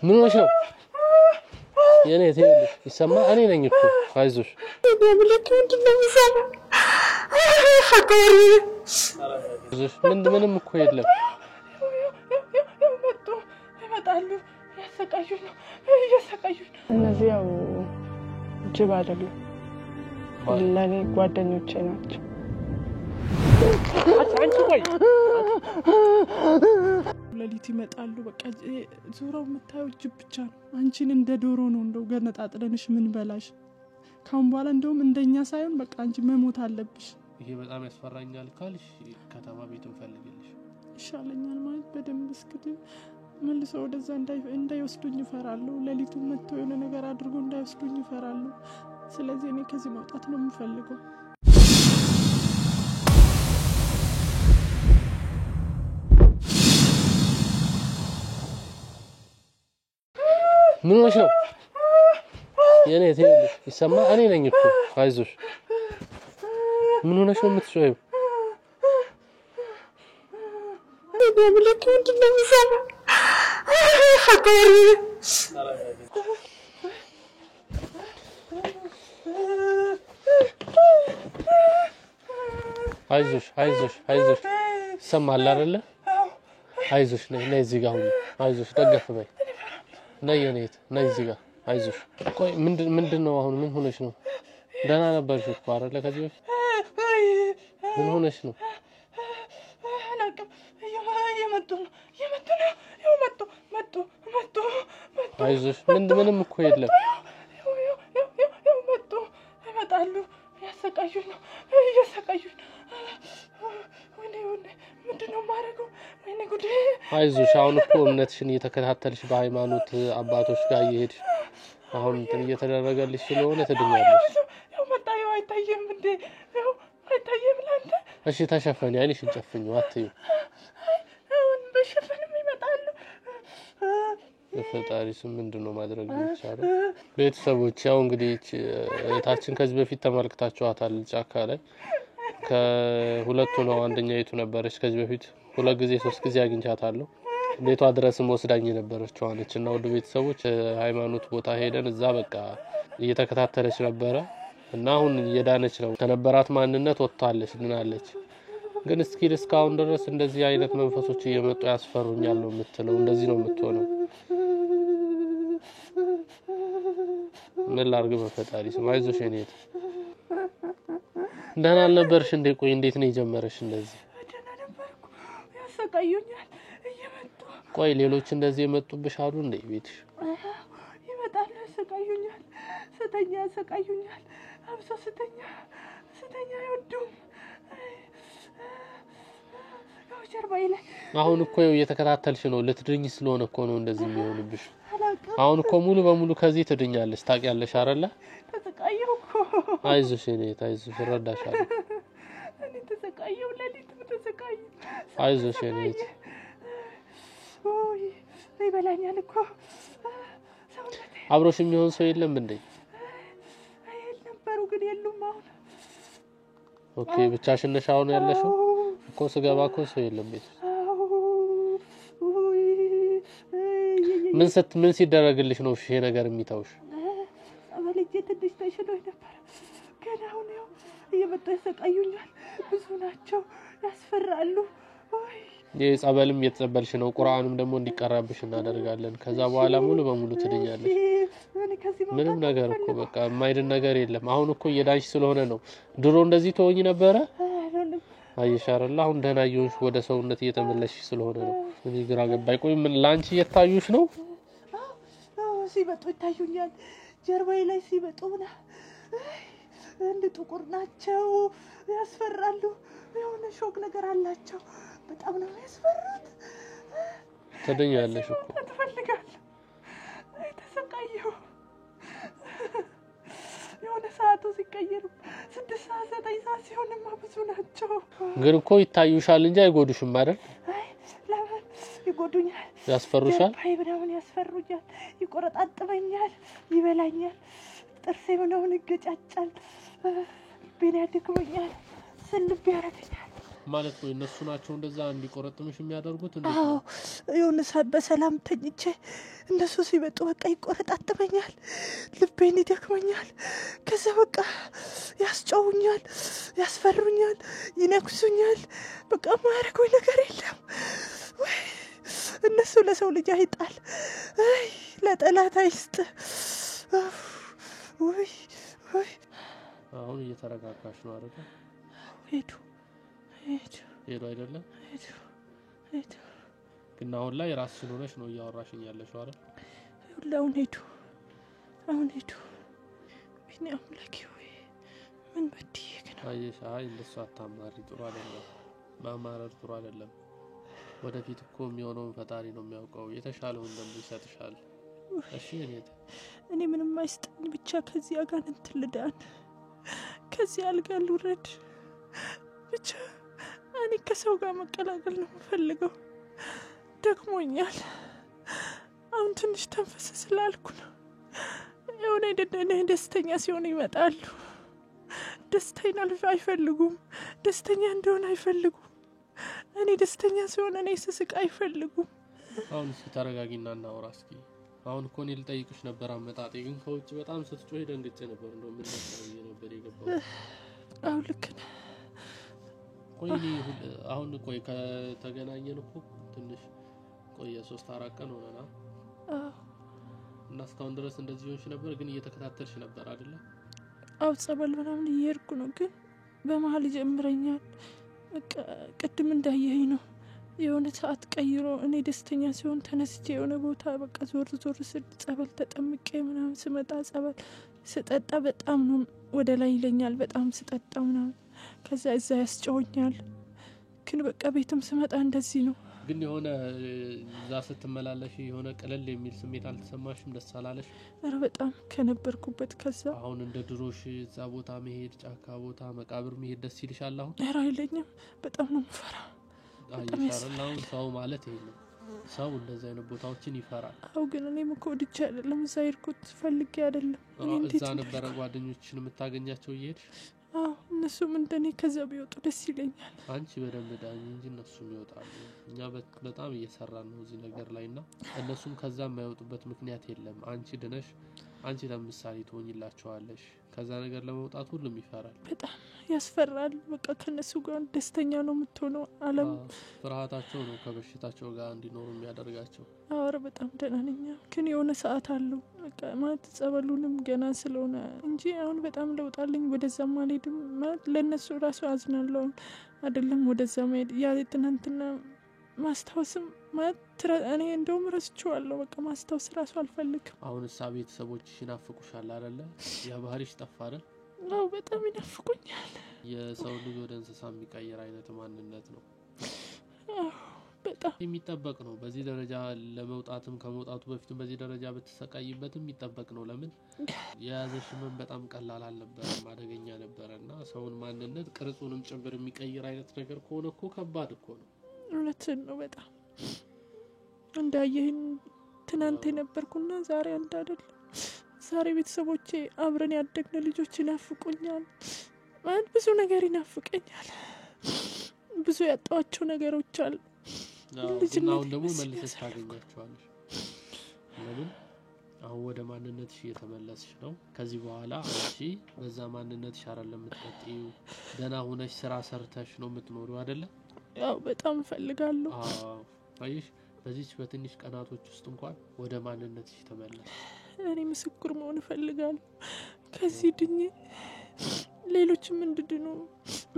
ምን ሆነሽ ነው የኔ እህት ይሰማ እኔ ነኝ እኮ አይዞሽ በብለክ ምንድነው ይሰማ ፈቀሪ ምንም እኮ የለም መጥቶ ይመጣሉ ያሰቃዩኝ እነዚህ ያው ጅብ አይደለም ለኔ ጓደኞቼ ናቸው አንቺ ቆይ ለሊት ይመጣሉ በቃ ዙራው መታው ጅብ ብቻ ነው አንቺን እንደ ዶሮ ነው እንደው ገነጣጥለንሽ ምን በላሽ ካሁን በኋላ እንደውም እንደኛ ሳይሆን በቃ አንቺ መሞት አለብሽ ይሄ በጣም ያስፈራኛል ካልሽ ከተማ ቤት እንፈልግልሽ ይሻለኛል ማለት በደንብ እስክድ መልሶ ወደዛ እንዳይወስዱኝ ይፈራሉ ለሊቱ መጥቶ የሆነ ነገር አድርጎ እንዳይወስዱኝ ይፈራሉ ስለዚህ እኔ ከዚህ መውጣት ነው የምፈልገው ምን ሆነሽ ነው የኔ እህት ይሰማ እኔ ነኝ እኮ አይዞሽ ምን ሆነሽ ነው የምትጮይው በብለክ ምንድነው ይሰማ ፈቀሪ አይዞሽ ሰማል አይደለ አይዞሽ ነይ እዚህ ጋር ሁኚ አይዞሽ ደገፍ በይ ነይ የኔ እህት ነይ እዚህ ጋር አይዞሽ ቆይ ምንድነው አሁን ምን ሆነሽ ነው ደህና ነበርሽ እኮ አይደለ ከዚህ በፊት ምን ሆነሽ ነው አላውቅም መጡ አይዞሽ ምንም እኮ የለም መጡ ይመጣሉ ያሰቃዩኝ ወኔ ምንድነው ማረገው ወይኔ ጉዴ አይዞሽ አሁን እኮ እምነትሽን እየተከታተልሽ በሃይማኖት አባቶች ጋር እየሄድሽ አሁን እየተደረገልሽ ስለሆነ ትድኛለሽ ያው መጣዩ አይታየም እንዴ ያው አይታየም ላንተ እሺ ተሸፈኝ አይንሽን ጨፍኝ አትዩ አሁን በሸፈንም ይመጣሉ ፈጣሪስ ምንድነው ማድረግ ይቻላል ቤተሰቦች ያው እንግዲህ እህታችን ከዚህ በፊት ተመልክታችኋታል ጫካ ላይ ከሁለቱ ነው አንደኛይቱ ነበረች ከዚህ በፊት ሁለት ጊዜ ሶስት ጊዜ አግኝቻታለሁ ቤቷ ድረስም ወስዳኝ ነበረችው አለችና ወደ ቤተሰቦች ሃይማኖት ቦታ ሄደን እዛ በቃ እየተከታተለች ነበረ እና አሁን እየዳነች ነው ከነበራት ማንነት ወጣለች ድናለች ግን እስካሁን ድረስ እንደዚህ አይነት መንፈሶች እየመጡ ያስፈሩኛል ነው የምትለው እንደዚህ ነው የምትሆነው ምን ላድርግ በፈጣሪ ስም አይዞሽ የኔ እህት ደህና አልነበርሽ እንዴ ቆይ እንዴት ነው የጀመረሽ እንደዚህ ደህና ነበርኩ ያሰቃዩኛል እየመጡ ቆይ ሌሎች እንደዚህ የመጡብሽ አሉ እንዴ ቤትሽ ይመጣሉ ያሰቃዩኛል ያሰቃዩኛል አብሶ ስተኛ አይወዱም ጀርባዬ ላይ አሁን እኮ እየተከታተልሽ ነው ልትድኝ ስለሆነ እኮ ነው እንደዚህ የሚሆንብሽ አሁን እኮ ሙሉ በሙሉ ከዚህ ትድኛለሽ ታውቂያለሽ አይደለ ተሰቃየውኩ አይዞሽ የኔ እህት አይዞሽ እረዳሻለሁ እኔ ተሰቃየው ለሊትም ተሰቃየ አይዞሽ የኔ እህት ኦይ ይበላኛል እኮ አብሮሽ የሚሆን ሰው የለም እንዴ ነበሩ ግን የሉም አሁን ኦኬ ብቻሽን ነሽ አሁን ያለሽው እኮ ስገባ እኮ ሰው የለም ቤት ምን ሲደረግልሽ ነው ይሄ ነገር የሚታውሽ አበልጄ ትንሽ ተሽሎኝ ነበር ግን አሁን ያው እየመጡ ያሰቃዩኛል ብዙ ናቸው ያስፈራሉ የጸበልም የተጸበልሽ ነው ቁርአንም ደግሞ እንዲቀራብሽ እናደርጋለን ከዛ በኋላ ሙሉ በሙሉ ትድኛለሽ ምንም ነገር እኮ በቃ የማይድን ነገር የለም አሁን እኮ እየዳንሽ ስለሆነ ነው ድሮ እንደዚህ ተወኝ ነበረ አይሻርላ አሁን ደህና ይሁንሽ ወደ ሰውነት እየተመለሽ ስለሆነ ነው እኔ ግራ ገባኝ ቆይ ምን ላንቺ እየታዩሽ ነው ሲመጡ ይታዩኛል ጀርባዬ ላይ ሲመጡና እንደ ጥቁር ናቸው ያስፈራሉ የሆነ ሾክ ነገር አላቸው በጣም ነው ያስፈራት ትድኛለሽ እኮ ትፈልጋለህ ተሰቃየሁ የሆነ ሰዓቱ ሲቀየሩ 6 ሰዓት 9 ሰዓት ሲሆንማ ብዙ ናቸው ግን እኮ ይታዩሻል እንጂ አይጎዱሽም አይደል ይጎዱኛል ያስፈሩሻል አይብራውን ያስፈሩኛል ይቆረጣጥመኛል ይበላኛል ጥርሴ ምናምን ይገጫጫል ቤና ያደክመኛል ስልብ ያረጋኛል ማለት ነው እነሱ ናቸው እንደዛ እንዲቆረጥምሽ የሚያደርጉት እንዴ? አዎ የሆነ ሰዓት በሰላም ተኝቼ እነሱ ሲመጡ በቃ ይቆረጣጥመኛል፣ ልቤን ይደክመኛል። ከዛ በቃ ያስጨውኛል፣ ያስፈሩኛል፣ ይነክሱኛል። በቃ ማያደርጉኝ ነገር የለም። ወይ እነሱ ለሰው ልጅ አይጣል፣ አይ ለጠላት አይስጥ። ወይ ወይ አሁን እየተረጋጋሽ ነው አይደል? ሄዱ ሄዱ ሄዱ አይደለም ሄዱ ሄዱ። ግን አሁን ላይ ራስሽን ሆነሽ ነው እያወራሽኝ ያለሽው አይደል? አሁን ሄዱ አሁን ሄዱ። ወይኔ አምላኬ ሆይ ምን በድዬ ግን? አየሽ፣ አይ እንደሱ አታማሪ፣ ጥሩ አይደለም። ማማረር ጥሩ አይደለም። ወደፊት እኮ የሚሆነውን ፈጣሪ ነው የሚያውቀው። የተሻለውን ደግሞ ይሰጥሻል። እሺ እኔ ምንም አይስጠኝ፣ ብቻ ከዚህ አጋንንት ልዳን፣ ከዚህ አልጋ ልውረድ። ብቻ እኔ ከሰው ጋር መቀላቀል ነው የምፈልገው። ደክሞኛል። አሁን ትንሽ ተንፈስ ስላልኩ ነው። የሆነ ደስተኛ ሲሆን ይመጣሉ። ደስተኛ አይፈልጉም። ደስተኛ እንደሆነ አይፈልጉም። እኔ ደስተኛ ሲሆን እኔ ስስቅ አይፈልጉም። አሁን እስኪ ተረጋጊና እናውራ እስኪ። አሁን እኮ እኔ ልጠይቅሽ ነበር አመጣጤ፣ ግን ከውጭ በጣም ስትጮህ ደንግጬ ነበር። እንደው ምን ነበር የገባው? አሁን ልክ ነህ። ቆይ አሁን ቆይ ከተገናኘን እኮ ትንሽ ቆየ፣ 3-4 ቀን ሆነና። እና እስካሁን ድረስ እንደዚህ ሆንሽ ነበር፣ ግን እየተከታተልሽ ነበር አይደለ? አው ጸበል ምናምን እየሄድኩ ነው፣ ግን በመሀል ይጀምረኛል። በቃ ቅድም እንዳየኸኝ ነው። የሆነ ሰዓት ቀይሮ እኔ ደስተኛ ሲሆን ተነስቼ የሆነ ቦታ በቃ ዞር ስል ጸበል ተጠምቄ ምናምን ስመጣ ጸበል ስጠጣ በጣም ነው ወደ ላይ ይለኛል። በጣም ስጠጣ ምናምን ከዛ እዛ ያስጨውኛል። ግን በቃ ቤትም ስመጣ እንደዚህ ነው። ግን የሆነ እዛ ስትመላለሽ የሆነ ቀለል የሚል ስሜት አልተሰማሽም? ደስ አላለሽ? ኧረ በጣም ከነበርኩበት ከዛ አሁን እንደ ድሮሽ እዛ ቦታ መሄድ፣ ጫካ ቦታ መቃብር መሄድ ደስ ይልሻል አሁን? ኧረ አይለኝም። በጣም ነው የምፈራ። አይሻልም? አሁን ሰው ማለት ይሄ ነው። ሰው እንደዚህ አይነት ቦታዎችን ይፈራል። አው ግን እኔም እኮ ወድጄ አይደለም እዛ ሄድኩት፣ ፈልጌ አይደለም። እዛ ነበረ ጓደኞችሽን የምታገኛቸው እየሄድሽ? አዎ እነሱም እንደኔ ከዛ ቢወጡ ደስ ይለኛል። አንቺ በደንብ ዳኝ እንጂ እነሱም ይወጣሉ። እኛ በጣም እየሰራን ነው እዚህ ነገር ላይና እነሱም ከዛ የማይወጡበት ምክንያት የለም። አንቺ ድነሽ አንቺ ለምሳሌ ትሆኝላቸዋለሽ። ከዛ ነገር ለመውጣት ሁሉም ይፈራል። በጣም ያስፈራል። በቃ ከነሱ ጋር ደስተኛ ነው የምትሆነው። አለም ፍርሃታቸው ነው ከበሽታቸው ጋር እንዲኖሩ የሚያደርጋቸው። አረ በጣም ደህና ነኝ፣ ግን የሆነ ሰዓት አለው በቃ ማለት ጸበሉንም ገና ስለሆነ እንጂ አሁን በጣም ለውጣለኝ። ወደዛም አልሄድም ማለት ለነሱ ራሱ አዝናለሁ። አይደለም ወደዛ መሄድ ያ ትናንትና ማስታወስም ማለት እኔ እንደውም ረስቼዋለሁ። በቃ ማስታወስ ራሱ አልፈልግም። አሁን እሳ ቤተሰቦችሽ ይናፍቁሻል አይደለ? ያ ባህሪሽ ጠፋ አይደል? አዎ በጣም ይናፍቁኛል። የሰው ልጅ ወደ እንስሳ የሚቀየር አይነት ማንነት ነው። በጣም የሚጠበቅ ነው። በዚህ ደረጃ ለመውጣትም ከመውጣቱ በፊትም በዚህ ደረጃ ብትሰቃይበትም የሚጠበቅ ነው። ለምን የያዘሽ ህመም በጣም ቀላል አልነበረም፣ አደገኛ ነበረና ሰውን ማንነት ቅርጹንም ጭምር የሚቀይር አይነት ነገር ከሆነ እኮ ከባድ እኮ ነው። እውነትን ነው። በጣም እንዳየህን ትናንት የነበርኩና ዛሬ አንድ አይደለም። ዛሬ ቤተሰቦቼ አብረን ያደግነ ልጆች ይናፍቁኛል። ማለት ብዙ ነገር ይናፍቀኛል። ብዙ ያጣዋቸው ነገሮች አሉ። አሁን ደግሞ መልሰሽ ታገኛቸዋለሽ። ለምን አሁን ወደ ማንነትሽ እየተመለስሽ ነው። ከዚህ በኋላ አንቺ በዛ ማንነትሽ አይደለም የምትቀጥይው። ደህና ሆነሽ ስራ ሰርተሽ ነው የምትኖሪው አይደለ? ያው በጣም ፈልጋለሁ። አይሽ በዚህች በትንሽ ቀናቶች ውስጥ እንኳን ወደ ማንነትሽ ተመለሽ። እኔ ምስክር መሆን እፈልጋለሁ። ከዚህ ድኜ ሌሎችም እንድድኑ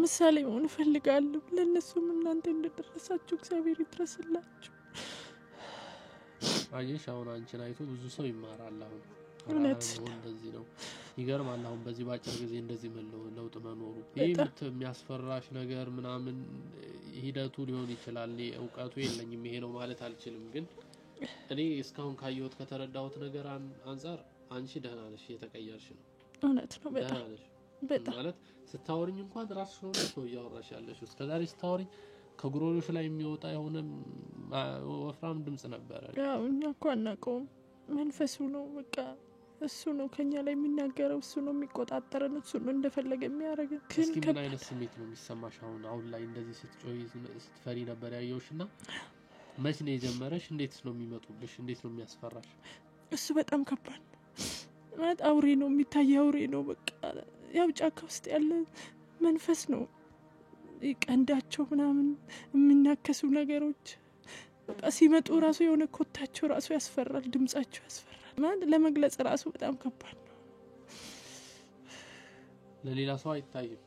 ምሳሌ መሆን እፈልጋለሁ። ለነሱም እናንተ እንደደረሳችሁ እግዚአብሔር ይድረስላችሁ። አይሽ አሁን አንቺን አይቶ ብዙ ሰው ይማራል። አሁን እውነት እንደዚህ ነው። ይገርማል። አሁን በዚህ ባጭር ጊዜ እንደዚህ ለውጥ መኖሩ ይሄ የሚያስፈራሽ ነገር ምናምን ሂደቱ ሊሆን ይችላል። እኔ እውቀቱ የለኝም ይሄ ነው ማለት አልችልም። ግን እኔ እስካሁን ካየሁት ከተረዳሁት ነገር አንፃር አንቺ ደህና ነሽ፣ እየተቀየርሽ ነው። እውነት ነው። በጣም ማለት ስታወሪኝ እንኳን ራስሽ ሆነ ነው እያወራሽ ያለሽ። እስከዛሬ ስታወሪኝ ከጉሮሮሽ ላይ የሚወጣ የሆነ ወፍራም ድምጽ ነበረ። ያው እኛ እኮ አናውቀውም፣ መንፈሱ ነው በቃ እሱ ነው ከኛ ላይ የሚናገረው፣ እሱ ነው የሚቆጣጠረን፣ እሱ ነው እንደፈለገ የሚያደርገን። እስኪ ምን አይነት ስሜት ነው የሚሰማሽ አሁን ላይ እንደዚህ ስትጮይ ስትፈሪ ነበር ያየውሽና መች ነው የጀመረሽ? እንዴትስ ነው የሚመጡብሽ? እንዴት ነው የሚያስፈራሽ? እሱ በጣም ከባድ ነው ማለት አውሬ ነው የሚታየው፣ አውሬ ነው በቃ ያው ጫካ ውስጥ ያለ መንፈስ ነው። ቀንዳቸው ምናምን የሚናከሱ ነገሮች በቃ ሲመጡ ራሱ የሆነ ኮታቸው ራሱ ያስፈራል፣ ድምጻቸው ያስፈራል ማለት ለመግለጽ ራሱ በጣም ከባድ ነው። ለሌላ ሰው አይታይም።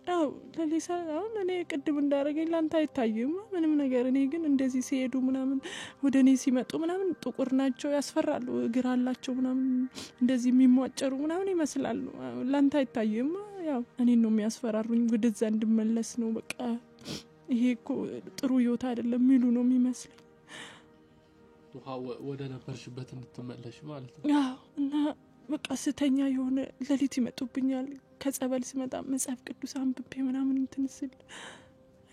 አው ለሌላ አሁን እኔ ቅድም እንዳረገኝ ላንተ አይታይም ምንም ነገር። እኔ ግን እንደዚህ ሲሄዱ ምናምን ወደኔ ሲመጡ ምናምን ጥቁር ናቸው፣ ያስፈራሉ፣ እግር አላቸው ምናምን እንደዚህ የሚሟጨሩ ምናምን ይመስላሉ። ላንተ አይታይም። ያው እኔ ነው የሚያስፈራሩኝ፣ ወደዛ እንድመለስ ነው በቃ። ይሄ እኮ ጥሩ ህይወት አይደለም ሚሉ ነው የሚመስለኝ። ወደ ነበርሽበት እንድትመለሽ ማለት ነው። አዎ እና በቃ ስተኛ የሆነ ለሊት ይመጡብኛል። ከጸበል ስመጣ መጽሐፍ ቅዱስ አንብቤ ምናምን እንትንስል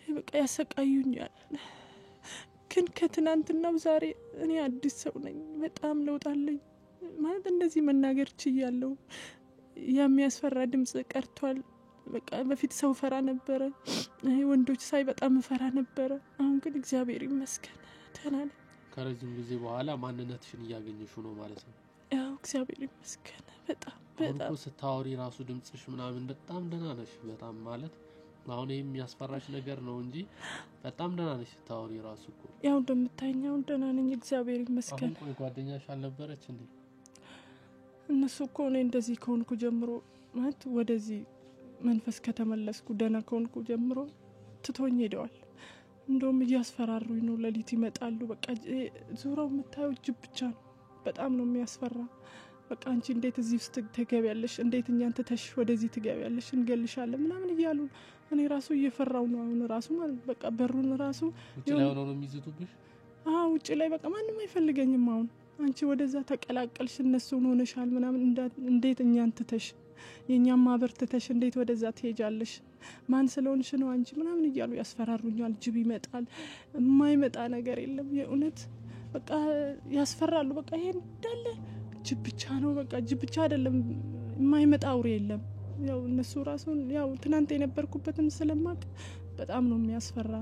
በቃ ያሰቃዩኛል። ግን ከትናንትናው ዛሬ እኔ አዲስ ሰው ነኝ፣ በጣም ለውጣለኝ ማለት እንደዚህ መናገር ችያለሁ። የሚያስፈራ ድምጽ ቀርቷል። በቃ በፊት ሰው ፈራ ነበረ፣ ወንዶች ሳይ በጣም ፈራ ነበረ። አሁን ግን እግዚአብሔር ይመስገን ደህና ነኝ። ከረጅም ጊዜ በኋላ ማንነትሽን እያገኘሽው ነው ማለት ነው። ያው እግዚአብሔር ይመስገን በጣም በጣም ስታወሪ ራሱ ድምጽሽ ምናምን በጣም ደህና ነሽ። በጣም ማለት አሁን ይሄም የሚያስፈራሽ ነገር ነው እንጂ በጣም ደህና ነሽ ስታወሪ ራሱ እኮ። ያው እንደምታየው ደህና ነኝ እግዚአብሔር ይመስገን። አሁን ጓደኛሽ አልነበረች እንዴ? እነሱ እኮ እኔ እንደዚህ ከሆንኩ ጀምሮ ማለት ወደዚህ መንፈስ ከተመለስኩ ደህና ከሆንኩ ጀምሮ ትቶኝ ሄደዋል። እንደውም እያስፈራሩኝ ነው። ለሊት ይመጣሉ። በቃ ዙራው የምታየው ጅብ ብቻ ነው። በጣም ነው የሚያስፈራ። በቃ አንቺ እንዴት እዚህ ውስጥ ትገቢያለሽ? እንዴት እኛን ትተሽ ወደዚህ ትገቢያለሽ? እንገልሻለን ምናምን እያሉ እኔ ራሱ እየፈራው ነው አሁን ራሱ ማለት በቃ በሩን ራሱ ውጭ ላይ ሆኖ ነው የሚይዙብሽ። ውጭ ላይ በቃ ማንም አይፈልገኝም። አሁን አንቺ ወደዛ ተቀላቀልሽ፣ እነሱን ሆነሻል ምናምን እንዴት እኛን ትተሽ የኛን ማህበር ትተሽ እንዴት ወደዛ ትሄጃለሽ? ማን ስለሆንሽ ነው አንቺ ምናምን እያሉ ያስፈራሩኛል። ጅብ ይመጣል፣ የማይመጣ ነገር የለም። የእውነት በቃ ያስፈራሉ። በቃ ይሄ እንዳለ ጅብ ብቻ ነው። በቃ ጅብ ብቻ አይደለም፣ የማይመጣ አውሬ የለም። ያው እነሱ ራሱን ያው ትናንት የነበርኩበትን ስለማቅ በጣም ነው የሚያስፈራ።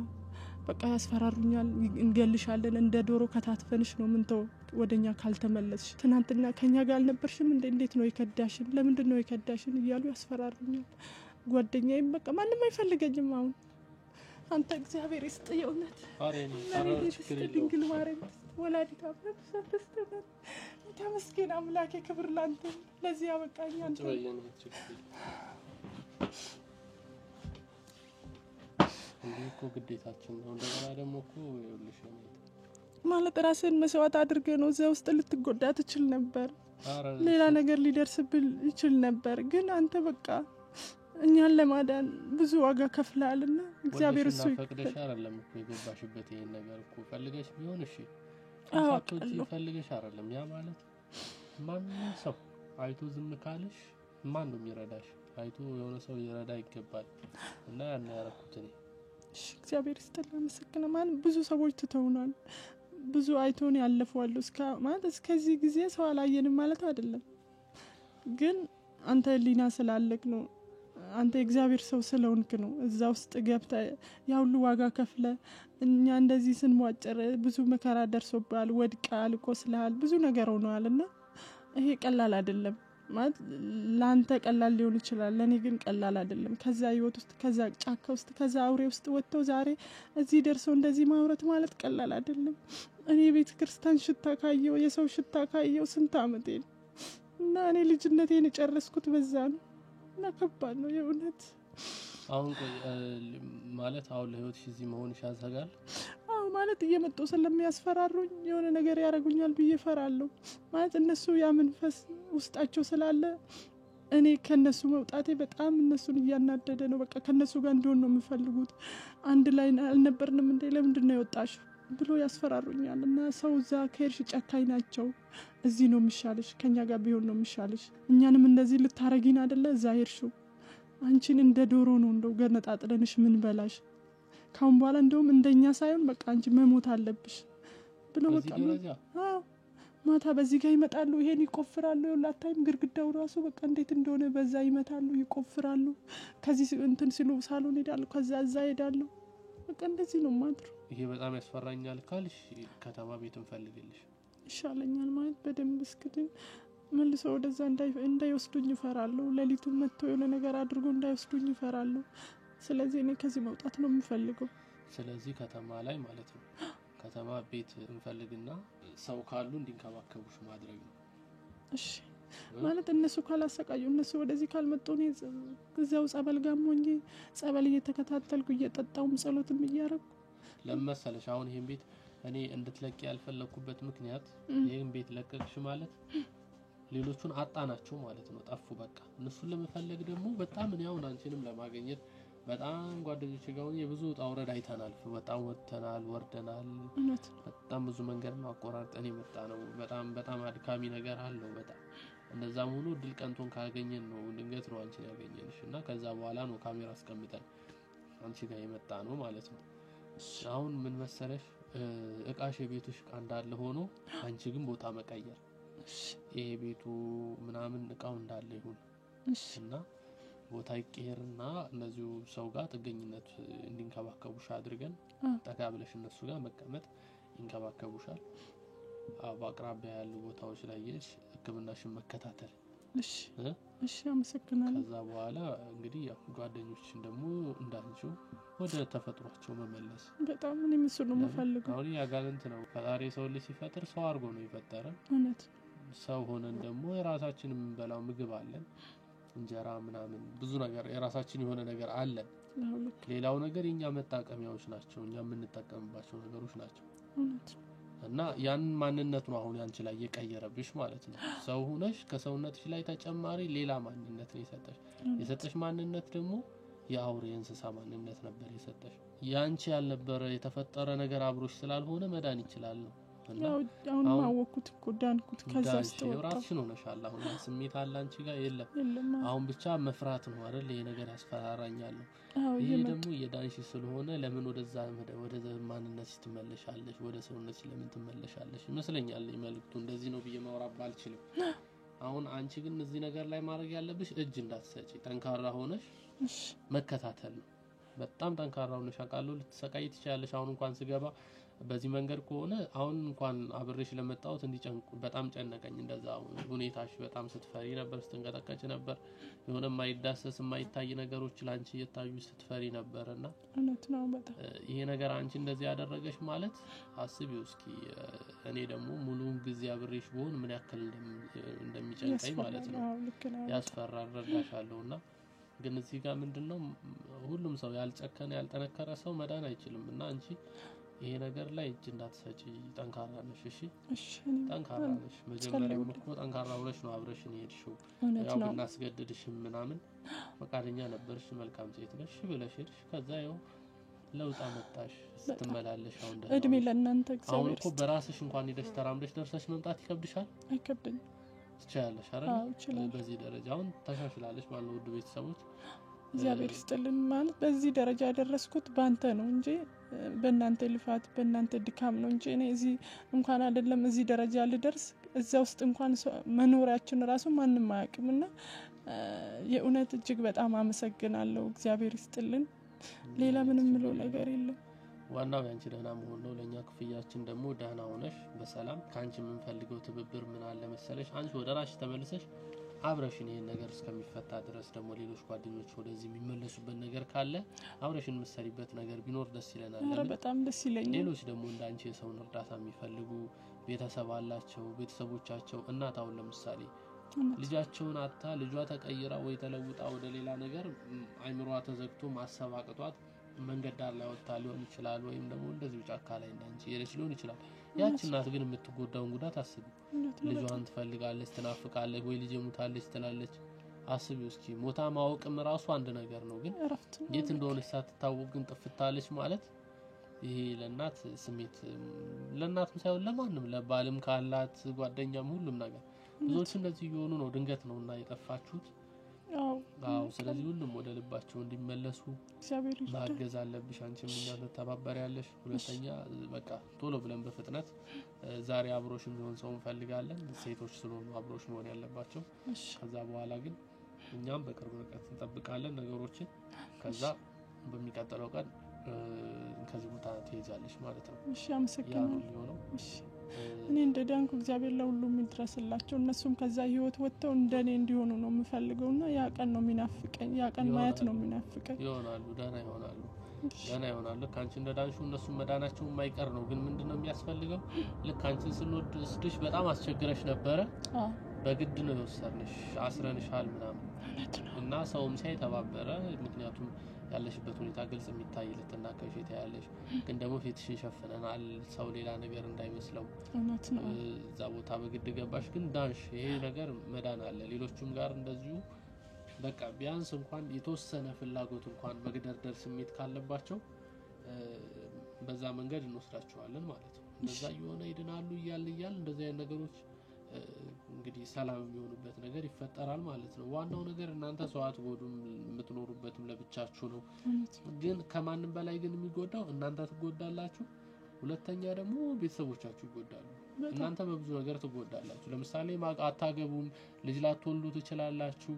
በቃ ያስፈራሩኛል። እንገልሻለን፣ እንደ ዶሮ ከታትፈንሽ ነው ምንተው ወደኛ ካልተመለስሽ። ትናንትና ከኛ ጋር አልነበርሽም እንዴት ነው የከዳሽን? ለምንድን ነው የከዳሽን እያሉ ያስፈራሩኛል። ጓደኛዬም በቃ ማንም አይፈልገኝም አሁን። አንተ እግዚአብሔር ይስጥ የእውነት ድንግል ማርያም ወላዲተ አምላክ ተስተባር ተመስገን አምላኬ፣ ክብር ላንተ። ለዚህ ያበቃኝ አንተ እኮ ግዴታችን ነው። እንደገና ደግሞ እኮ ይኸውልሽ ማለት ራስን መስዋዕት አድርገህ ነው። እዛ ውስጥ ልትጎዳ ትችል ነበር፣ ሌላ ነገር ሊደርስብል ይችል ነበር። ግን አንተ በቃ እኛን ለማዳን ብዙ ዋጋ ከፍለሃልና እግዚአብሔር እሱ ፈቅደሽ አይደለም እኮ የገባሽበት። ይሄን ነገር እኮ ፈልገሽ ቢሆን እሺ፣ አውቃለሁ ፈልገሽ አይደለም። ያ ማለት ማንም ሰው አይቶ ዝም ካለሽ ማን ነው የሚረዳሽ? አይቶ የሆነ ሰው ይረዳ ይገባል። እና ያን ያረኩት እኔ እግዚአብሔር ይስጥልኝ መስከነ ማን ብዙ ሰዎች ትተውናል። ብዙ አይቶን ያለፈዋል። እስከዚህ ጊዜ ሰው አላየንም ማለት አይደለም። ግን አንተ ሊና ስላለክ ነው፣ አንተ እግዚአብሔር ሰው ስለሆንክ ነው እዛ ውስጥ ገብተህ ያ ሁሉ ዋጋ ከፍለ እኛ እንደዚህ ስንሟጨር ብዙ መከራ ደርሶብሃል፣ ወድቀሃል፣ ቆስለሃል፣ ብዙ ነገር ሆነዋልና ይሄ ቀላል አይደለም። ማለት ላንተ ቀላል ሊሆን ይችላል፣ ለኔ ግን ቀላል አይደለም። ከዛ ህይወት ውስጥ ከዛ ጫካ ውስጥ ከዛ አውሬ ውስጥ ወጥተው ዛሬ እዚህ ደርሰው እንደዚህ ማውራት ማለት ቀላል አይደለም። እኔ ቤተ ክርስቲያን ሽታ ካየው የሰው ሽታ ካየው ስንት አመቴ ነው እና እኔ ልጅነቴን የጨረስኩት በዛ ነው እና ከባድ ነው የእውነት። አሁን ማለት አሁን ለህይወትሽ እዚህ መሆንሽ ያሰጋል? ማለት እየመጡ ስለሚያስፈራሩኝ የሆነ ነገር ያረጉኛል ብዬ ፈራለሁ። ማለት እነሱ ያ መንፈስ ውስጣቸው ስላለ እኔ ከነሱ መውጣቴ በጣም እነሱን እያናደደ ነው። በቃ ከነሱ ጋር እንደሆነ ነው የሚፈልጉት። አንድ ላይ አልነበርንም እንዴ ለምንድን ነው የወጣሽ ብሎ ያስፈራሩኛል። እና ሰው እዛ ከሄድሽ ጨካኝ ናቸው፣ እዚህ ነው የሚሻልሽ፣ ከኛ ጋር ቢሆን ነው የሚሻልሽ። እኛንም እንደዚህ ልታረጊን አይደለ እዛ ሄድሽው፣ አንቺን እንደ ዶሮ ነው እንደው ገነጣጥለንሽ ምን በላሽ፣ ካሁን በኋላ እንደውም እንደኛ ሳይሆን በቃ አንቺ መሞት አለብሽ ብሎ በቃ ማታ በዚህ ጋር ይመጣሉ፣ ይሄን ይቆፍራሉ። ሁላታይም ግርግዳው ራሱ በቃ እንዴት እንደሆነ በዛ ይመታሉ፣ ይቆፍራሉ። ከዚህ እንትን ሲሉ ሳሎን ሄዳሉ፣ ከዛ እዛ ሄዳሉ። በቃ እንደዚህ ነው ማድሩ። ይሄ በጣም ያስፈራኛል ካልሽ ከተማ ቤት እንፈልግልሽ ይሻለኛል ማለት በደንብ እስክድን መልሶ ወደዛ እንዳይወስዱኝ እፈራለሁ። ሌሊቱን መጥቶ የሆነ ነገር አድርጎ እንዳይወስዱኝ እፈራለሁ። ስለዚህ እኔ ከዚህ መውጣት ነው የምፈልገው። ስለዚህ ከተማ ላይ ማለት ነው ከተማ ቤት እንፈልግና ሰው ካሉ እንዲንከባከቡሽ ማድረግ ነው። እሺ ማለት እነሱ ካላሰቃዩ እነሱ ወደዚህ ካልመጡ እኔ እዛው ጸበል ጋር ሆኜ ጸበል እየተከታተልኩ እየጠጣውም ጸሎትም እያረኩ ለመሰለሽ አሁን ይሄን ቤት እኔ እንድትለቂ ያልፈለኩበት ምክንያት ይሄን ቤት ለቀቅሽ ማለት ሌሎቹን አጣናቸው ማለት ነው፣ ጠፉ በቃ። እነሱን ለመፈለግ ደግሞ በጣም እኔ አሁን አንቺንም ለማግኘት በጣም ጓደኞቼ ጋር ሆኜ ብዙ ጣውረድ አይተናል። በጣም ወጥተናል፣ ወርደናል። በጣም ብዙ መንገድ ማቆራርጠን የመጣ ነው። በጣም በጣም አድካሚ ነገር አለው በጣም። እንደዛም ሆኖ ድል ቀንቶን ካገኘን ነው ድንገት ነው አንቺን ያገኘንሽ እና ከዛ በኋላ ነው ካሜራ አስቀምጠን አንቺ ጋር የመጣ ነው ማለት ነው። አሁን ምን መሰለሽ እቃሽ ቤቱሽ እቃ እንዳለ ሆኖ አንቺ ግን ቦታ መቀየር ይሄ ቤቱ ምናምን እቃው እንዳለ ይሁን እና ቦታ ይቀየርና እነዚሁ ሰው ጋር ጥገኝነት እንዲንከባከቡሽ አድርገን ተጋብለሽ እነሱ ጋር መቀመጥ ይንከባከቡሻል። በአቅራቢያ ያሉ ቦታዎች ላይ ህክምናሽን መከታተል። እሺ አመሰግናለሁ። ከዛ በኋላ እንግዲህ ያው ጓደኞችሽን ደግሞ እንዳንቺው ወደ ተፈጥሯቸው መመለስ። በጣም እኔ ምስሉ ነው የምፈልገው። አሁን ያጋንንት ነው ፈጣሪ ሰው ልጅ ሲፈጥር ሰው አድርጎ ነው የፈጠረን። እውነት ሰው ሆነን ደግሞ የራሳችንን የምንበላው ምግብ አለን፣ እንጀራ ምናምን ብዙ ነገር የራሳችን የሆነ ነገር አለን። ሌላው ነገር የኛ መጣቀሚያዎች ናቸው፣ እኛ የምንጠቀምባቸው ነገሮች ናቸው። እውነት እና ያን ማንነት ነው አሁን አንቺ ላይ የቀየረብሽ ማለት ነው። ሰው ሆነሽ ከሰውነትሽ ላይ ተጨማሪ ሌላ ማንነት ነው የሰጠሽ ማንነት ደግሞ የአውሬ እንስሳ ማንነት ነበር የሰጠሽ። ያንቺ ያልነበረ የተፈጠረ ነገር አብሮሽ ስላልሆነ መዳን ይችላል ነው። አሁን ማወኩት ዳንኩት ከዛ ስተወጣ ራስሽን ሆነሻል። አሁን ስሜት አለ አንቺ ጋር የለም። አሁን ብቻ መፍራት ነው አይደል? ይሄ ነገር ያስፈራራኛል ነው። ይሄ ደግሞ የዳንሽ ስለሆነ ለምን ወደ ማንነት ትመለሻለሽ? ወደ ሰውነት ለምን ትመለሻለሽ? ይመስለኛል መልክቱ እንደዚህ ነው ብዬ ማውራት ባልችልም። አሁን አንቺ ግን እዚህ ነገር ላይ ማድረግ ያለብሽ እጅ እንዳትሰጪ፣ ጠንካራ ሆነሽ መከታተል ነው። በጣም ጠንካራ ሆነሽ አቃለው ልትሰቃይ ትችያለሽ። አሁን እንኳን ስገባ በዚህ መንገድ ከሆነ አሁን እንኳን አብሬሽ ለመጣሁት እንዲጨንቁ በጣም ጨነቀኝ። እንደዛ ሁኔታሽ በጣም ስትፈሪ ነበር፣ ስትንቀጠቀጭ ነበር። የሆነ ማይዳሰስ ማይታይ ነገሮች ላንቺ እየታዩ ስትፈሪ ነበርና እውነት ነው በጣም ይሄ ነገር አንቺ እንደዚህ ያደረገሽ ማለት አስቢው እስኪ። እኔ ደግሞ ሙሉውን ጊዜ አብሬሽ ብሆን ምን ያክል እንደሚጨንቀኝ ማለት ነው። ያስፈራል፣ ረዳሻለሁና ግን እዚህ ጋር ምንድነው ሁሉም ሰው ያልጨከነ ያልጠነከረ ሰው መዳን አይችልም። እና አንቺ ይሄ ነገር ላይ እጅ እንዳትሰጪ፣ ጠንካራ ነሽ። እሺ ጠንካራ ነሽ። መጀመሪያው እኮ ጠንካራ ሆነሽ ነው አብረሽን ሄድሽው። ያው እናስገድድሽም ምናምን ፈቃደኛ ነበርሽ፣ መልካም ሴት ነሽ ብለሽ ሄድሽ። ከዛ ያው ለውጥ አመጣሽ ስትመላለሽ። አሁን ደግሞ እድሜ ለእናንተ እግዚአብሔር። አሁን እኮ በራስሽ እንኳን ሄደሽ ተራምደሽ ደርሰሽ መምጣት ይከብድሻል? አይከብድም። ትችላለሽ አይደል? በዚህ ደረጃ አሁን ተሻሽላለሽ ማለት ነው። ውድ ቤተሰቦች እግዚአብሔር ይስጥልን። ማለት በዚህ ደረጃ ያደረስኩት ባንተ ነው እንጂ በእናንተ ልፋት በእናንተ ድካም ነው እንጂ እኔ እዚህ እንኳን አይደለም እዚህ ደረጃ ልደርስ እዛ ውስጥ እንኳን መኖሪያችን ራሱ ማንንም አያውቅምና የእውነት እጅግ በጣም አመሰግናለሁ። እግዚአብሔር ይስጥልን። ሌላ ምንም ምለው ነገር የለም። ዋናው ያንቺ ደህና መሆን ነው። ለኛ ክፍያችን ደግሞ ደህና ሆነሽ በሰላም ካንቺ የምንፈልገው ትብብር ምን አለ መሰለሽ፣ አንቺ ወደ ራስሽ ተመልሰሽ አብረሽን ይሄን ነገር እስከሚፈታ ድረስ ደግሞ ሌሎች ጓደኞች ወደዚህ የሚመለሱበት ነገር ካለ አብረሽን መሰሪበት ነገር ቢኖር ደስ ይለናል። በጣም ደስ ይለኛል። ሌሎች ደግሞ እንዳንቺ የሰውን እርዳታ የሚፈልጉ ቤተሰብ አላቸው። ቤተሰቦቻቸው እናት አሁን ለምሳሌ ልጃቸውን አጣ ልጇ ተቀይራ ወይ ተለውጣ ወደ ሌላ ነገር አይምሯ ተዘግቶ ማሰብ አቅቷት መንገድ ዳር ላይ ወጣ ሊሆን ይችላል፣ ወይም ደግሞ እንደዚህ ጫካ ላይ እንዳንቺ የለች ሊሆን ይችላል። ያቺ እናት ግን የምትጎዳውን ጉዳት አስቢ። ልጇን ትፈልጋለች፣ ትናፍቃለች፣ ወይ ልጅ ሞታለች ትላለች። አስቢው እስኪ። ሞታ ማወቅም ራሱ አንድ ነገር ነው፣ ግን የት እንደሆነች ሳትታወቅ ግን ጥፍታለች ማለት ይሄ ለእናት ስሜት ለእናትም ሳይሆን ለማንም ለባልም ካላት ጓደኛም ሁሉም ነገር ብዙዎች እንደዚህ እየሆኑ ነው። ድንገት ነውና የጠፋችሁት። አዎ ስለዚህ ሁሉም ወደ ልባቸው እንዲመለሱ እግዚአብሔር ማገዝ አለብሽ አንቺም እኛን ተባባሪያለሽ ሁለተኛ በቃ ቶሎ ብለን በፍጥነት ዛሬ አብሮሽ የሚሆን ሰው እንፈልጋለን ሴቶች ስለሆኑ አብሮሽ መሆን ያለባቸው ከዛ በኋላ ግን እኛም በቅርብ ርቀት እንጠብቃለን ነገሮችን ከዛ በሚቀጥለው ቀን ከዚህ ቦታ ትይዛለሽ ማለት ነው እሺ አመሰግናለሁ እሺ እኔ እንደዳንኩ እግዚአብሔር ለሁሉም ይድረስላቸው እነሱም ከዛ ህይወት ወጥተው እንደኔ እንዲሆኑ ነው የምፈልገውና ያ ቀን ነው የሚናፍቀኝ ያ ቀን ማየት ነው የሚናፍቀኝ ይሆናሉ ደህና ይሆናሉ ካንቺ እንደዳንሹ እነሱ መዳናቸው የማይቀር ነው ግን ምንድነው የሚያስፈልገው ልክ አንቺ ስንወድሽ በጣም አስቸግረሽ ነበረ በግድ ነው የወሰድንሽ አስረንሻል ምናምን እና ሰውም ሳይ ተባበረ ምክንያቱም ያለሽበት ሁኔታ ግልጽ የሚታይ ልትናከሽ ይታያለሽ ግን ደግሞ ፊትሽን ሸፍነናል ሰው ሌላ ነገር እንዳይመስለው እውነት ነው እዛ ቦታ በግድ ገባሽ ግን ዳንሽ ይሄ ነገር መዳን አለ ሌሎችም ጋር እንደዚሁ በቃ ቢያንስ እንኳን የተወሰነ ፍላጎት እንኳን መግደርደር ስሜት ካለባቸው በዛ መንገድ እንወስዳቸዋለን ማለት ነው እንደዛ የሆነ ይድናሉ ይያል እንደዚህ አይነት ነገሮች እንግዲህ ሰላም የሚሆኑበት ነገር ይፈጠራል ማለት ነው ዋናው ነገር እናንተ ሰው አትጎዱም የምትኖሩበትም ለብቻችሁ ነው ግን ከማንም በላይ ግን የሚጎዳው እናንተ ትጎዳላችሁ ሁለተኛ ደግሞ ቤተሰቦቻችሁ ይጎዳሉ እናንተ በብዙ ነገር ትጎዳላችሁ ለምሳሌ አታገቡም ልጅ ላትወልዱ ትችላላችሁ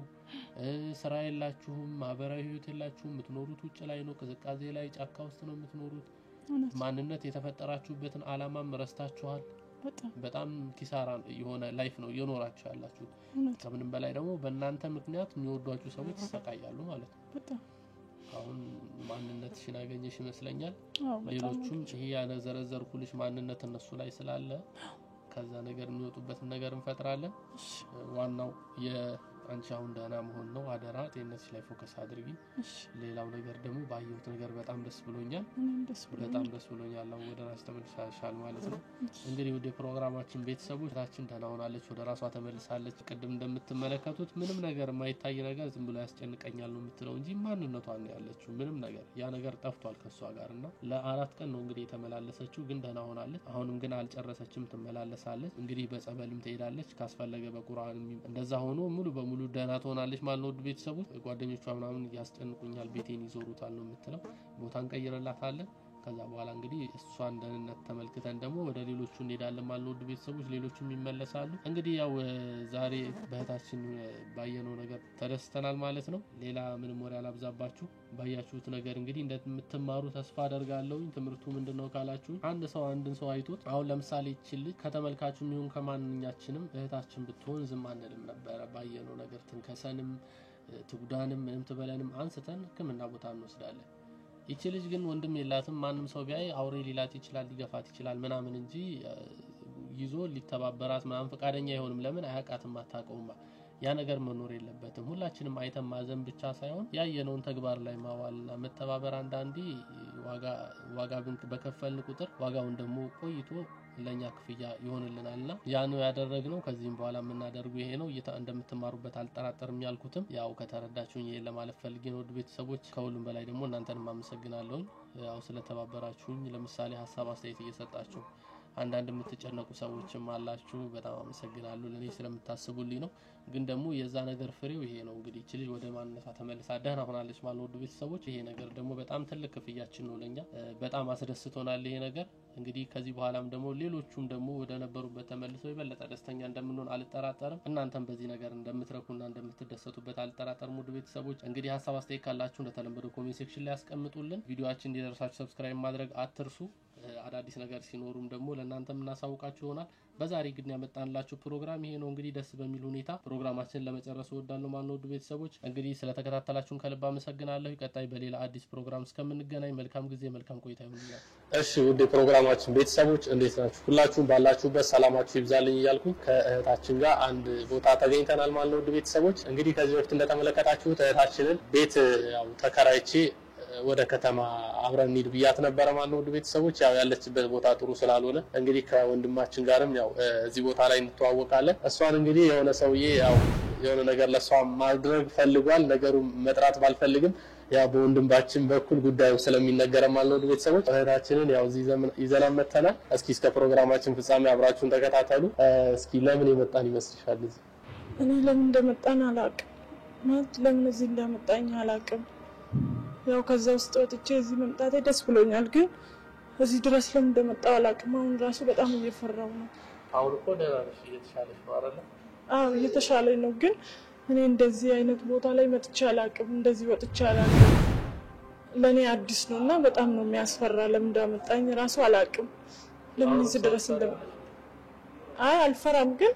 ስራ የላችሁም ማህበራዊ ህይወት የላችሁም የምትኖሩት ውጭ ላይ ነው ቅዝቃዜ ላይ ጫካ ውስጥ ነው የምትኖሩት ማንነት የተፈጠራችሁበትን አላማም ረስታችኋል በጣም ኪሳራ የሆነ ላይፍ ነው እየኖራችሁ ያላችሁት ከምንም በላይ ደግሞ በእናንተ ምክንያት የሚወዷችሁ ሰዎች ይሰቃያሉ ማለት ነው አሁን ማንነትሽን አገኘሽ ይመስለኛል ሌሎቹም ይሄ ያነዘረዘርኩልሽ ማንነት እነሱ ላይ ስላለ ከዛ ነገር የሚወጡበት ነገር እንፈጥራለን ዋናው አንቺ አሁን ደህና መሆን ነው አደራ ጤንነትሽ ላይ ፎከስ አድርጊ ሌላው ነገር ደግሞ ባየሁት ነገር በጣም ደስ ብሎኛል በጣም ደስ ብሎኛል አሁን ወደ ራስ ተመልሳሻል ማለት ነው እንግዲህ ወደ ፕሮግራማችን ቤተሰቦቻችን ደህና ሆናለች ወደ ራሷ ተመልሳለች ቅድም እንደምትመለከቱት ምንም ነገር የማይታይ ነገር ዝም ብሎ ያስጨንቀኛል ነው የምትለው እንጂ ማንነቷን ነው ያለችው ምንም ያ ነገር ጠፍቷል ከሷ ጋርና ለ4 ቀን ነው እንግዲህ የተመላለሰችው ግን ደህና ሆናለች አሁንም ግን አልጨረሰችም ትመላለሳለች እንግዲህ በጸበልም ትሄዳለች ካስፈለገ በቁርአን እንደዛ ሆኖ ሙሉ በሙሉ ደህና ትሆናለች ማለት ነው ቤተሰቦች ጓደኞቿ ምናምን ያስጨንቁኛል ቤቴን ይዞሩታል ነው የምትለው ቦታን ቀይረላታለን ከዛ በኋላ እንግዲህ እሷን ደህንነት ተመልክተን ደግሞ ወደ ሌሎቹ እንሄዳለን ማለት ነው ቤተሰቦች ሌሎቹም ይመለሳሉ እንግዲህ ያው ዛሬ በእህታችን ባየነው ነገር ተደስተናል ማለት ነው ሌላ ምንም ወሬ አላብዛባችሁ ባያችሁት ነገር እንግዲህ እንደምትማሩ ተስፋ አደርጋለሁ ትምህርቱ ምንድነው ካላችሁ አንድን ሰው አይቶት አሁን ለምሳሌ ይችላል ከተመልካቹም ይሁን ከማንኛችንም እህታችን ብትሆን ዝም አንልም ነበር ባየነው ነገር ትንከሰንም ትጉዳንም ምንም ትበለንም አንስተን ህክምና ቦታ እንወስዳለን ይቺ ልጅ ግን ወንድም የላትም ማንም ሰው ቢያይ አውሬ ሊላት ይችላል ሊገፋት ይችላል ምናምን እንጂ ይዞ ሊተባበራት ምናምን ፈቃደኛ አይሆንም ለምን አያቃትም አታውቀውም ያ ነገር መኖር የለበትም ሁላችንም አይተን ማዘን ብቻ ሳይሆን ያየነውን ተግባር ላይ ማዋልና መተባበር አንዳንዴ ዋጋ በከፈልን ቁጥር ዋጋውን ደግሞ ቆይቶ ለኛ ክፍያ ይሆንልናልና ያ ነው ያደረግነው ከዚህም በኋላ የምናደርገው ይሄ ነው እንደምትማሩበት አልጠራጠርም ያልኩትም ያው ከተረዳችሁኝ ይሄ ለማለት ፈልጌ ነው ቤተሰቦች ከሁሉም በላይ ደግሞ እናንተንም አመሰግናለሁ ያው ስለተባበራችሁኝ ለምሳሌ ሐሳብ አስተያየት እየሰጣችሁ አንዳንድ የምትጨነቁ ሰዎችም አላችሁ በጣም አመሰግናለሁ ለኔ ስለምታስቡልኝ ነው ግን ደግሞ የዛ ነገር ፍሬው ይሄ ነው እንግዲህ እቺ ልጅ ወደ ማንነቷ ተመልሳ ደህና ሆናለች ማለት ነው ቤተሰቦች ይሄ ነገር ደግሞ በጣም ትልቅ ክፍያችን ነው ለኛ በጣም አስደስቶናል ይሄ ነገር እንግዲህ ከዚህ በኋላም ደግሞ ሌሎቹም ደግሞ ወደ ነበሩበት ተመልሰው የበለጠ ደስተኛ እንደምንሆን አልጠራጠርም እናንተም በዚህ ነገር እንደምትረኩና እንደምትደሰቱበት አልጠራጠርም ውድ ቤተሰቦች እንግዲህ ሐሳብ አስተያየት ካላችሁ እንደተለመደው ኮሜንት ሴክሽን ላይ ያስቀምጡልን ቪዲዮአችን እንዲደርሳችሁ ሰብስክራይብ ማድረግ አትርሱ አዳዲስ ነገር ሲኖሩም ደግሞ ለእናንተም እናሳውቃችሁ ይሆናል በዛሬ ግን ያመጣንላችሁ ፕሮግራም ይሄ ነው እንግዲህ ደስ በሚል ሁኔታ ፕሮግራማችንን ለመጨረስ ወዳለው ማለት ነው ቤተሰቦች እንግዲህ ስለተከታተላችሁን ከልብ አመሰግናለሁ ቀጣይ በሌላ አዲስ ፕሮግራም እስከምንገናኝ መልካም ጊዜ መልካም ቆይታ ይሁንላችሁ እሺ ውድ ፕሮግራማችን ቤተሰቦች እንዴት ናችሁ ሁላችሁም ባላችሁበት ሰላማችሁ ይብዛልኝ እያልኩኝ ከእህታችን ጋር አንድ ቦታ ተገኝተናል ማለት ነው ቤተሰቦች እንግዲህ ከዚህ በፊት እንደተመለከታችሁት እህታችንን ቤት ያው ተከራይቼ ወደ ከተማ አብረን እንሂድ ብያት ነበር ማለት ነው ቤተሰቦች ያው ያለችበት ቦታ ጥሩ ስላልሆነ እንግዲህ ከወንድማችን ጋርም ያው እዚህ ቦታ ላይ እንተዋወቃለን እሷን እንግዲህ የሆነ ሰውዬ ያው የሆነ ነገር ለሷ ማድረግ ፈልጓል ነገሩ መጥራት ባልፈልግም ያው በወንድማችን በኩል ጉዳዩ ስለሚነገር ማለት ነው ቤተሰቦች እህታችንን ያው እዚህ ዘመን ይዘናል መተናል እስኪ እስከ ፕሮግራማችን ፍጻሜ አብራችሁን ተከታተሉ እስኪ ለምን የመጣን ይመስልሻል እዚህ እኔ ለምን እንደመጣን አላውቅም ማለት ለምን እዚህ እንዳመጣኝ አላውቅም። ያው ከዛ ውስጥ ወጥቼ እዚህ መምጣቴ ደስ ብሎኛል፣ ግን እዚህ ድረስ ለምን እንደመጣሁ አላውቅም። አሁን ራሱ በጣም እየፈራሁ ነው። አሁን እኮ ደህና ነሽ፣ እየተሻለሽ ነው አይደል? አዎ እየተሻለኝ ነው፣ ግን እኔ እንደዚህ አይነት ቦታ ላይ መጥቼ አላውቅም። እንደዚህ ወጥቼ አላውቅም። ለኔ አዲስ ነውና በጣም ነው የሚያስፈራ። ለምን እንዳመጣኝ ራሱ አላውቅም። ለምን እዚህ ድረስ አይ አልፈራም፣ ግን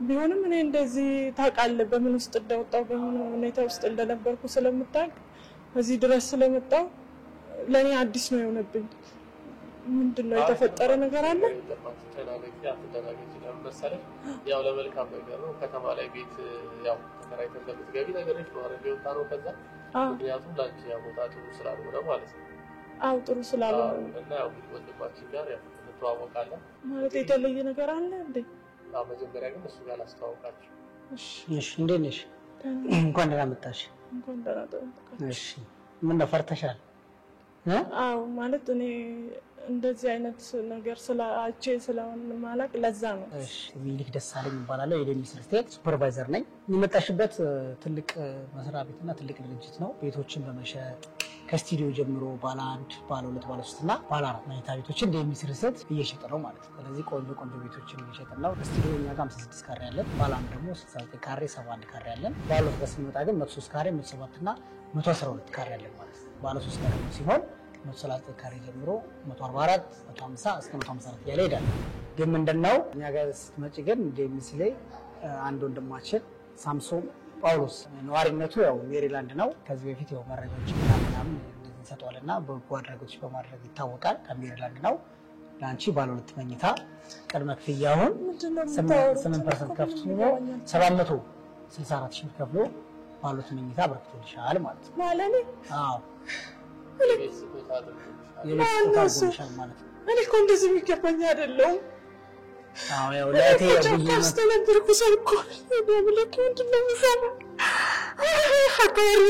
ቢሆንም እኔ እንደዚህ ታውቃለህ በምን ውስጥ እንደወጣሁ በምን ሁኔታ ውስጥ እንደነበርኩ ስለምታውቅ እዚህ ድረስ ስለመጣሁ ለኔ አዲስ ነው የሆነብኝ። ምንድነው የተፈጠረ ነገር አለ? ያው ለመልካም ነገር ነው። ከተማ ላይ ቤት ያው ተከራይተን ለምትገቢ ነገሮች ነው አይደል? የወጣ ነው ከዛ ምክንያቱም ላንቺ ያው ቦታ ጥሩ ስላልሆነ ማለት ነው። አዎ ጥሩ ስላልሆነ እና ያው ወንድማችን ጋር ያው እንተዋወቃለን። ማለት የተለየ ነገር አለ እንዴ? አዎ መጀመሪያ ግን እሱ ጋር ላስተዋውቃችሁ። እሺ እንዴት ነሽ? እንኳን ደህና መጣሽ። እንኳን ደህና ተመጣጣሽ። እሺ ምን ነው ፈርተሻል? አዎ ማለት እኔ እንደዚህ አይነት ነገር ስላአቼ ስለማላቅ ለዛ ነው። እሺ ሚሊክ ደሳለኝ እባላለሁ። የደሚስ ስቴት ሱፐርቫይዘር ነኝ። የመጣሽበት ትልቅ መስሪያ ቤትና ትልቅ ድርጅት ነው። ቤቶችን በመሸጥ ከስቱዲዮ ጀምሮ ባለ 1 ባለ 2 ባለ 3 እና ባለ 4 መኝታ ቤቶችን ደሚስ ስቴት እየሸጠ ነው ማለት ነው። ስለዚህ ቆንጆ ቤቶችን እየሸጠ ነው። ስቱዲዮ እኛ ጋር 56 ካሬ አለን። ባለ 1 ደግሞ 69 ካሬ 71 ካሬ አለን። ባለ 2 ጋር ስንመጣ ግን 103 ካሬ 107 እና 112 ካሬ አለን ማለት ነው። ባለ 3 ካሬ ሲሆን 139 ካሬ ጀምሮ 144 150 እስከ 154 ያለ ይሄዳል። ግን ምንድነው እኛ ጋር ስትመጪ ግን ደሚስ ላይ አንድ ወንድማችን ሳምሶን ጳውሎስ ነዋሪነቱ ያው ሜሪላንድ ነው። ከዚህ በፊት ያው መረጃዎች ምናምን እንሰጣለና በጎ አድራጎቶች በማድረግ ይታወቃል። ከሜሪላንድ ነው። ላንቺ ባለ 2 መኝታ ቅድመ ክፍያውን 8% ከፍሎ 764 ሺህ ከፍሎ ባለ 2 መኝታ አበርክቶልሻል ማለት ነው። ማለት አዎ የለስኩታል ማለት ነው። እኔ እኮ እንደዚህ የሚገባኝ አይደለም። አዎ ያው ለእቴ ብዙ አስተናግርኩ ሰልኩ በመለክ ምንድነው የሚሰማው? ሀገሬ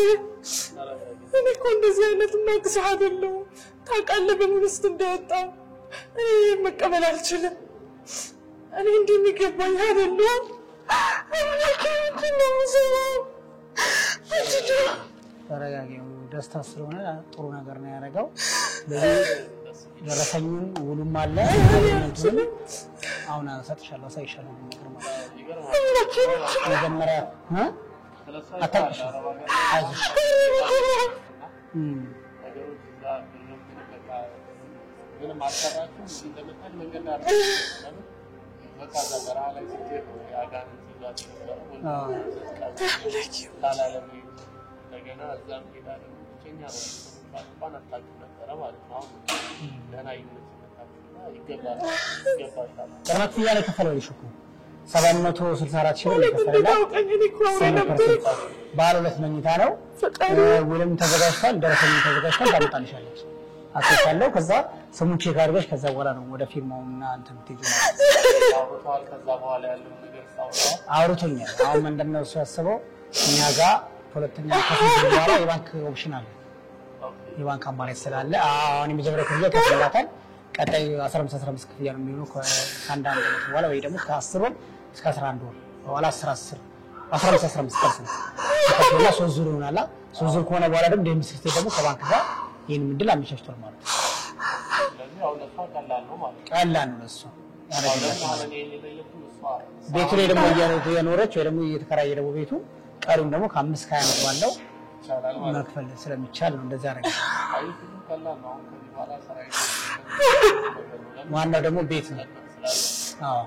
እኔ እኮ እንደዚህ አይነት ማቅስ አይደለም። ታውቃለህ በምን ውስጥ እንደወጣሁ እኔ መቀበል አልችልም። እኔ እንዲህ የሚገባኝ አይደለም። ምንድነው የሚሰማው? ተረጋጊው። ደስታ ስለሆነ ጥሩ ነገር ነው ያደረገው። ለዚህ ደረሰኙን ውሉም አለ። አሁን አሰጥሻለሁ ሳይሻለው ነገር ማለት ነው። መጀመሪያ አታውቅሽ አይዞሽ ምንም አልሰራችም እንደመጣን መንገድ አለ በቃ ዘራ ላይ ስትሄድ ነው ያጋንንት ይዟት ታላላም እንደገና እዛም ሄዳ ደግሞ ብቸኛ ነው እንኳን አታውቅም ነበረ ማለት ነው። አሁን ደህና ይመስላል ይገባል። ቅድመ ክፍያ ላይ ከፈለልሽ እኮ 764 ሺህ ብር ከፈለልሽ ባለ 2 መኝታ ነው። ውልም ተዘጋጅቷል፣ ደረሰኝም ተዘጋጅቷል። ታመጣልሻለች አስፈታለሁ። ከዛ ስሙን ቼክ አድርገሽ ከዛ በኋላ ነው ወደ ፊርማውና እንትን ትይዙ አውርቷል። ከዛ በኋላ ያለው ነገር አውርቶኛል። አሁን ምንድነው እሱ ያሰበው እኛ ጋር ሁለተኛ ከፍል በኋላ የባንክ ኦፕሽን አለ። የባንክ አማራጭ ስላለ አሁን የመጀመሪያው ክፍያ ከፍላታል። ቀጣይ 15 ክፍያ ነው የሚሆነው ከአንድ ዓመት በኋላ ወይ ደግሞ ከ10 ወር እስከ 11 ወር በኋላ 15 ከፍላ 3 ዙር ይሆናል። 3 ዙር ከሆነ በኋላ ደግሞ ደሚስ ስቴት ደግሞ ከባንክ ጋር ይሄን ምንድል አመቻችቷል ማለት ነው። ስለዚህ አሁን ለሷ ቀላል ነው ማለት ነው። ቀላል ነው ለሷ ቤቱ ላይ ደግሞ እየኖረች ወይ ደግሞ እየተከራየ ደግሞ ቤቱ ቀሪውን ደግሞ ከ5 እስከ 20 ዓመት ባለው መክፈል ስለሚቻል ነው እንደዛ ያደረገ። ዋናው ደግሞ ቤት ነው። አዎ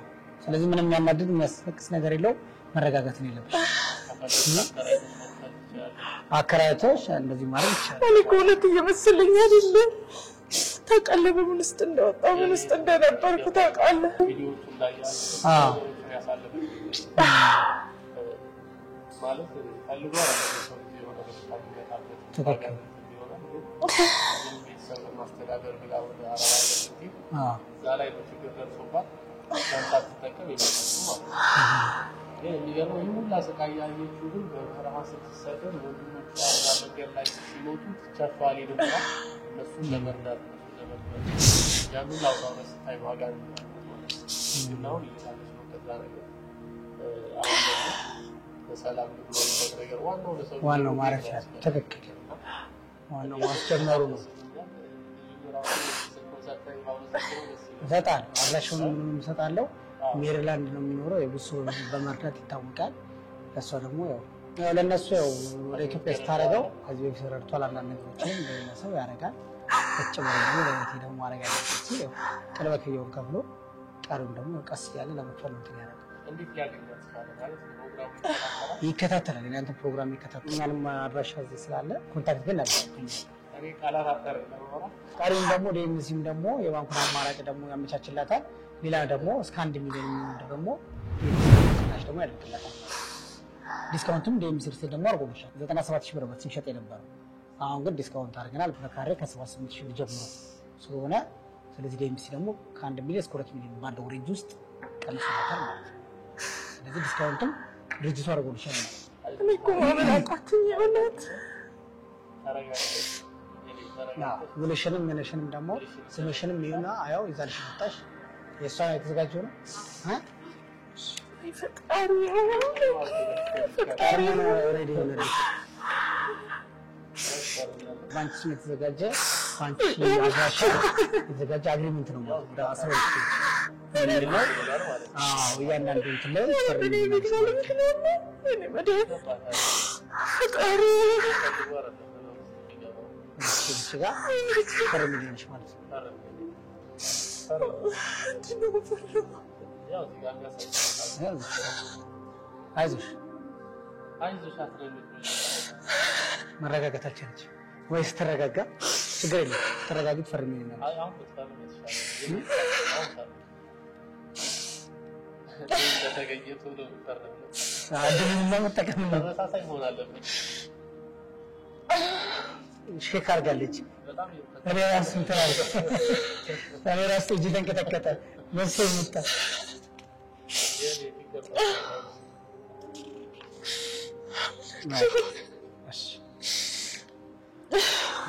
ስለዚህ ምንም የሚያናድድ የሚያስፈቅስ ነገር የለው። መረጋጋት ነው ያለብሽ። አከራይቶሽ እንደዚህ ማለት ይቻላል። እኔ እኮ እውነት እየመሰለኝ አይደለም። ታውቃለህ በምን ውስጥ እንደወጣሁ ምን ውስጥ እንደነበርኩ ታውቃለህ። አዎ ማለት ፈልጎ አይደለም የሆነ በሽታ ይመጣበት ትክክል ማስተዳደር ብላው አራራ ዛላይ ነው ችግር ደርሶባት ታንታት ተጠቀም ይመጣሉ ማለት ነው። የሚገርመው ይሄ ሁላ ስቃይ ያየችው ግን በረሃ ስትሰደድ ወንድሞቿ አገር ላይ ሲሞቱ ተቻፋሊ ደግሞ እነሱን ለመርዳት ያሉ ላውራው ስታይ ዋጋ ነው ነው ይላል ነው ከዛ ነገር አሁን ሰላም ነው ነገር ዋናው ማረፊያ ትክክል ዋናው ማስጀመሩ ነው እሰጣለሁ አድራሻውን ምንም እሰጣለሁ ሜሪላንድ ነው የሚኖረው የብሶ በመርዳት ይታወቃል ለሷ ደግሞ ያው ለነሱ ያው ወደ ኢትዮጵያ ስታረጋው ከዚህ በፊት ረድቷል አንዳንድ ነገሮችን ለሰው ያረጋል ተጨማሪ ደግሞ ማረጋ ያለበት ያው ቀለበክየውን ከፍሎ ቀሩን ደግሞ ቀስ ያለ ለመፈል እንትን ያረጋል እንዴት ያገኛል ካለ ማለት ፕሮግራሙ ይከታተላል እናንተ ፕሮግራም ይከታተላል አድራሻ እዚህ ስላለ ኮንታክት ግን ነበር እኔ ቃላት አጠር ነው ቀሩን ደግሞ ዴምሲም ደግሞ የባንኩን አማራጭ ደግሞ ያመቻችላታል ሌላ ደግሞ እስከ 1 ሚሊዮን የሚሆን ደግሞ ዲስካውንት ደግሞ ያደርግላታል ዲስካውንቱም ዴምሲርስ ደግሞ አርጎልሻል 97000 ብር ነው ሲሸጥ የነበረው አሁን ግን ዲስካውንት አድርገናል በካሬ ከ78000 ብር ጀምሮ ስለሆነ ስለዚህ ዴምሲ ደግሞ ከ1 ሚሊዮን እስከ 2 ሚሊዮን ባለው ሬንጅ ውስጥ ቀንሶታል ማለት ነው ስለዚህ ዲስካውንቱም ድርጅቱ አርጎልሻል እኔ እኮ አላውቃትም የእውነት ውልሽንም ምንሽንም ደግሞ ስምሽንም ይሁና አያው ይዛልሽ መጣሽ የሷ የተዘጋጀው ነው ፈቃሪ ነው ኦሬዲ ሆነ ባንክ ስም የተዘጋጀ ባንክ አድራሻ የተዘጋጀ አግሪመንት ነው ማለት ነው 12 አዎ ያንዳንዱ እንትን ላይ ፈቃሪ እሺ ጋር ፈርሚልሽ ማለት ነው ያው እዚህ ጋር አይዞሽ አትረዱኝ መረጋጋት አልቻለች ወይስ ተረጋጋ ችግር የለም ተረጋግጥ ፈርሚልኝ አይ አሁን ተስፋለኝ ተገኘቱ ነው ፈርሚልኝ አድርግና መጠቀም ነው ተመሳሳይ መሆን አለበት ሼክ አድርጋለች እኔ ራሱ ተራራ እኔ ራሱ እጅ ተንቀጠቀጠ መሰለኝ መጣ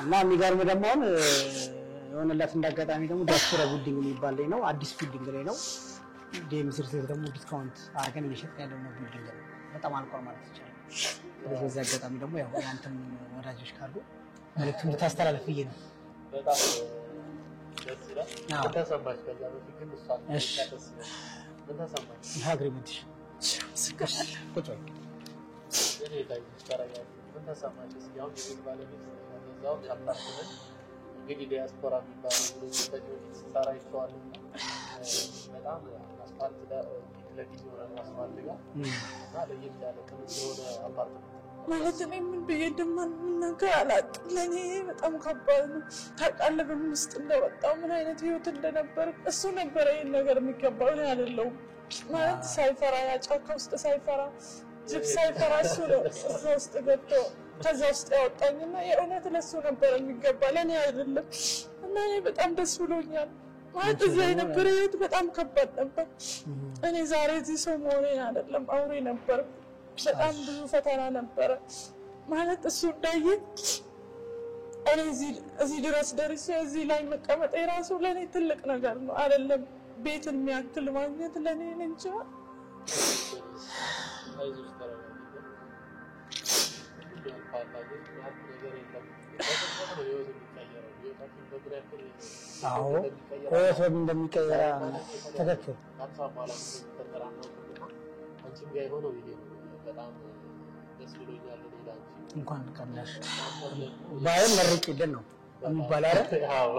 እና የሚገርም ደግሞ አሁን የሆነላት እንዳጋጣሚ ደግሞ ዳስፖራ ቢልዲንግ የሚባል ላይ ነው አዲስ ቢልዲንግ ላይ ነው ዴምሲርስ ደግሞ ዲስካውንት አድርገን እየሸጥን ያለው ነው ቢልዲንግ ነው በጣም አልቋል ማለት ይቻላል ስለዚህ በዚህ አጋጣሚ ደግሞ ያው ያንተም ወዳጆች ካሉ መልእክቱን ልታስተላልፍ ብዬ ነው በጣም ደስ ይላል ተሰማሽ ከዛ በፊት ግን እሷ እሺ ተሰማሽ አግሪመንት ቁጭ እኔ ላይ ተራጋይ ተሰማሽ ያው የቤት ባለቤት እዛው ያጣጣለ እንግዲህ ዲያስፖራ የሚባለው ግሩፕ ተጀምሮ ሲሰራ ይተዋልና በጣም አስፋልት ጋር ለፊት የሆነ አስፋልት ጋር እና ለየት ያለ ቅርጽ የሆነ አፓርትመንት ማለት እኔ ምን ብዬ እንደማልናገር አላውቅም ለእኔ በጣም ከባድ ነው ታውቃለህ በምን ውስጥ እንደወጣው ምን አይነት ህይወት እንደነበር እሱ ነበረ ይሄን ነገር የሚገባው እኔ አይደለሁም ማለት ሳይፈራ ያጫካ ውስጥ ሳይፈራ ጅብ ሳይፈራ እሱ ነው እዛ ውስጥ ገብቶ ከዛ ውስጥ ያወጣኝና የእውነት ለሱ ነበር የሚገባ ለእኔ አይደለም እና እኔ በጣም ደስ ብሎኛል ማለት እዛ የነበረ ህይወት በጣም ከባድ ነበር እኔ ዛሬ እዚህ ሰው መሆኔን አይደለም አውሬ ነበር በጣም ብዙ ፈተና ነበረ ማለት እሱ እንዳየ እኔ እዚህ ድረስ ደርሼ እዚህ ላይ መቀመጥ የራሱ ለእኔ ትልቅ ነገር ነው አይደለም ቤትን የሚያክል ማግኘት ለእኔ እንጃ አይዞሽ ተረጋጊ አዎ ህይወት እንደሚቀየር ተከትል አንቺም ጋር የሆነው ይሄ በጣም ደስ ብሎኛል እንኳን ቀላሽ ባይም መርቂልን ነው የሚባለው አይደል አዎ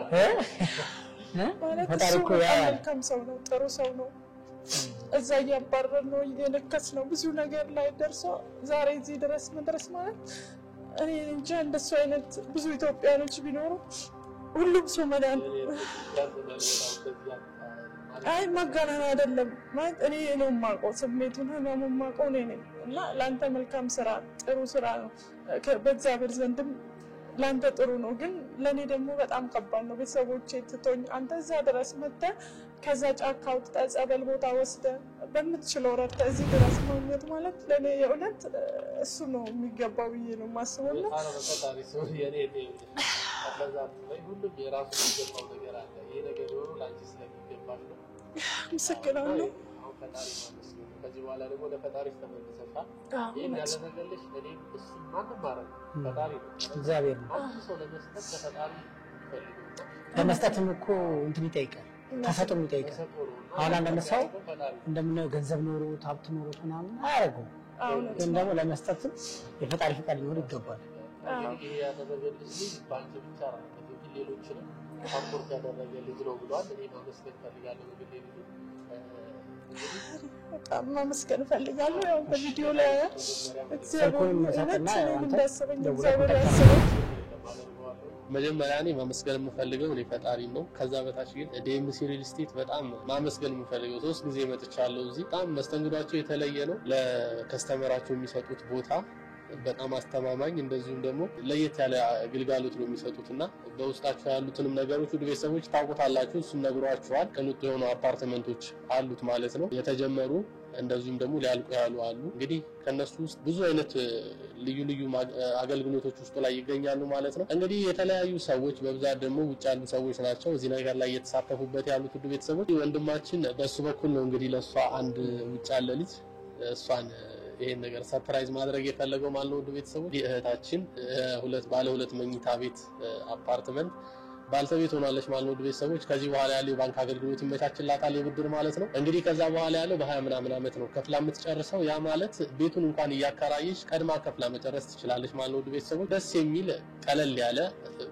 ፈጣሪ እኮ መልካም ሰው ነው ጥሩ ሰው ነው እዛ ያባረር ነው የነከስ ነው ብዙ ነገር ላይ ደርሶ ዛሬ እዚህ ድረስ መድረስ ማለት እኔ እንጃ እንደሱ አይነት ብዙ ኢትዮጵያኖች ቢኖሩ ሁሉም ሰው መዳን አይ ማጋነን አይደለም ማለት እኔ ነው የማውቀው ስሜቱን ህመሙን የማውቀው እኔ ነኝ እና ላንተ መልካም ስራ ጥሩ ስራ ነው በእግዚአብሔር ዘንድም ላንተ ጥሩ ነው ግን ለኔ ደግሞ በጣም ከባድ ነው ቤተሰቦቼ ትቶኝ አንተ እዛ ድረስ መጥተህ ከዛ ጫካ ወጥተህ ጸበል ቦታ ወስደህ በምትችለው ረድተህ እዚህ ድረስ ማግኘት ማለት ለኔ የእውነት እሱ ነው የሚገባው ብዬ ነው የማስበው እና ሁሉም የራሱ የሚገባው ነገር አለ ይሄ ነገር ሆኖ ላንቺ ስለሚገባሽ ነው ምስክራለሁ ከዚህ በኋላ ደግሞ ለፈጣሪሽ ተመልሰሻል። ይሄን ያደረገልሽ እኔም እሱ ማንም ማረግ ፈጣሪ ነው እግዚአብሔር ነው። አንድ ሰው ለመስጠት ለፈጣሪ ይፈልጋል። ለመስጠትም እኮ እንትን ይጠይቃል፣ ተሰጥቶም ይጠይቃል። አሁን አንዳንድ ሰው እንደምናየው ገንዘብ ኖሮ ሀብት ኖሮ ምናምን አያደርገውም። ግን ደግሞ ለመስጠት የፈጣሪ ፈቃድ ሊኖር ይገባል። ይሄ ያደረገልሽ ባንቺ ብቻ ነው ሌሎችንም አፖርት ያደረገ ልጅ ነው ብሏል። እኔ ማመስገን ፈልጋለሁ በግሌ ልጅ በጣም ማመስገን ፈልጋለሁ። ያው በቪዲዮ ላይ እግዚአብሔር መጀመሪያ እኔ ማመስገን የምፈልገው እኔ ፈጣሪ ነው። ከዛ በታች ግን ዲኤምሲ ሪል ስቴት በጣም ማመስገን የምፈልገው 3 ጊዜ መጥቻለሁ። እዚህ በጣም መስተንግዷቸው የተለየ ነው። ለከስተመራቸው የሚሰጡት ቦታ በጣም አስተማማኝ እንደዚሁም ደግሞ ለየት ያለ ግልጋሎት ነው የሚሰጡትና በውስጣቸው ያሉትንም ነገሮች ወደ ቤተሰቦች ታውቁታላችሁ። እሱም ነግሯቸዋል። ቅንጡ የሆኑ አፓርትመንቶች አሉት ማለት ነው የተጀመሩ እንደዚሁም ደግሞ ሊያልቁ ያሉ አሉ። እንግዲህ ከነሱ ውስጥ ብዙ አይነት ልዩ ልዩ አገልግሎቶች ውስጥ ላይ ይገኛሉ ማለት ነው። እንግዲህ የተለያዩ ሰዎች በብዛት ደግሞ ውጭ ያሉ ሰዎች ናቸው እዚህ ነገር ላይ እየተሳተፉበት ያሉት ውድ ቤተሰቦች። ወንድማችን በሱ በኩል ነው እንግዲህ ለሷ አንድ ውጭ ያለ ልጅ እሷን ይሄን ነገር ሰርፕራይዝ ማድረግ የፈለገው ማለት ነው። ውድ ቤተሰቦች እህታችን ባለ ሁለት መኝታ ቤት አፓርትመንት ባልተቤት ሆናለች ማለት ነው። ውድ ቤተሰቦች ከዚህ በኋላ ያለው ባንክ አገልግሎት ይመቻችላታል የብድር ማለት ነው። እንግዲህ ከዛ በኋላ ያለው በ20 ምናምን ዓመት ነው ከፍላ የምትጨርሰው። ያ ማለት ቤቱን እንኳን እያከራየች ቀድማ ከፍላ መጨረስ ትችላለች ማለት ነው። ውድ ቤተሰቦች ደስ የሚል ቀለል ያለ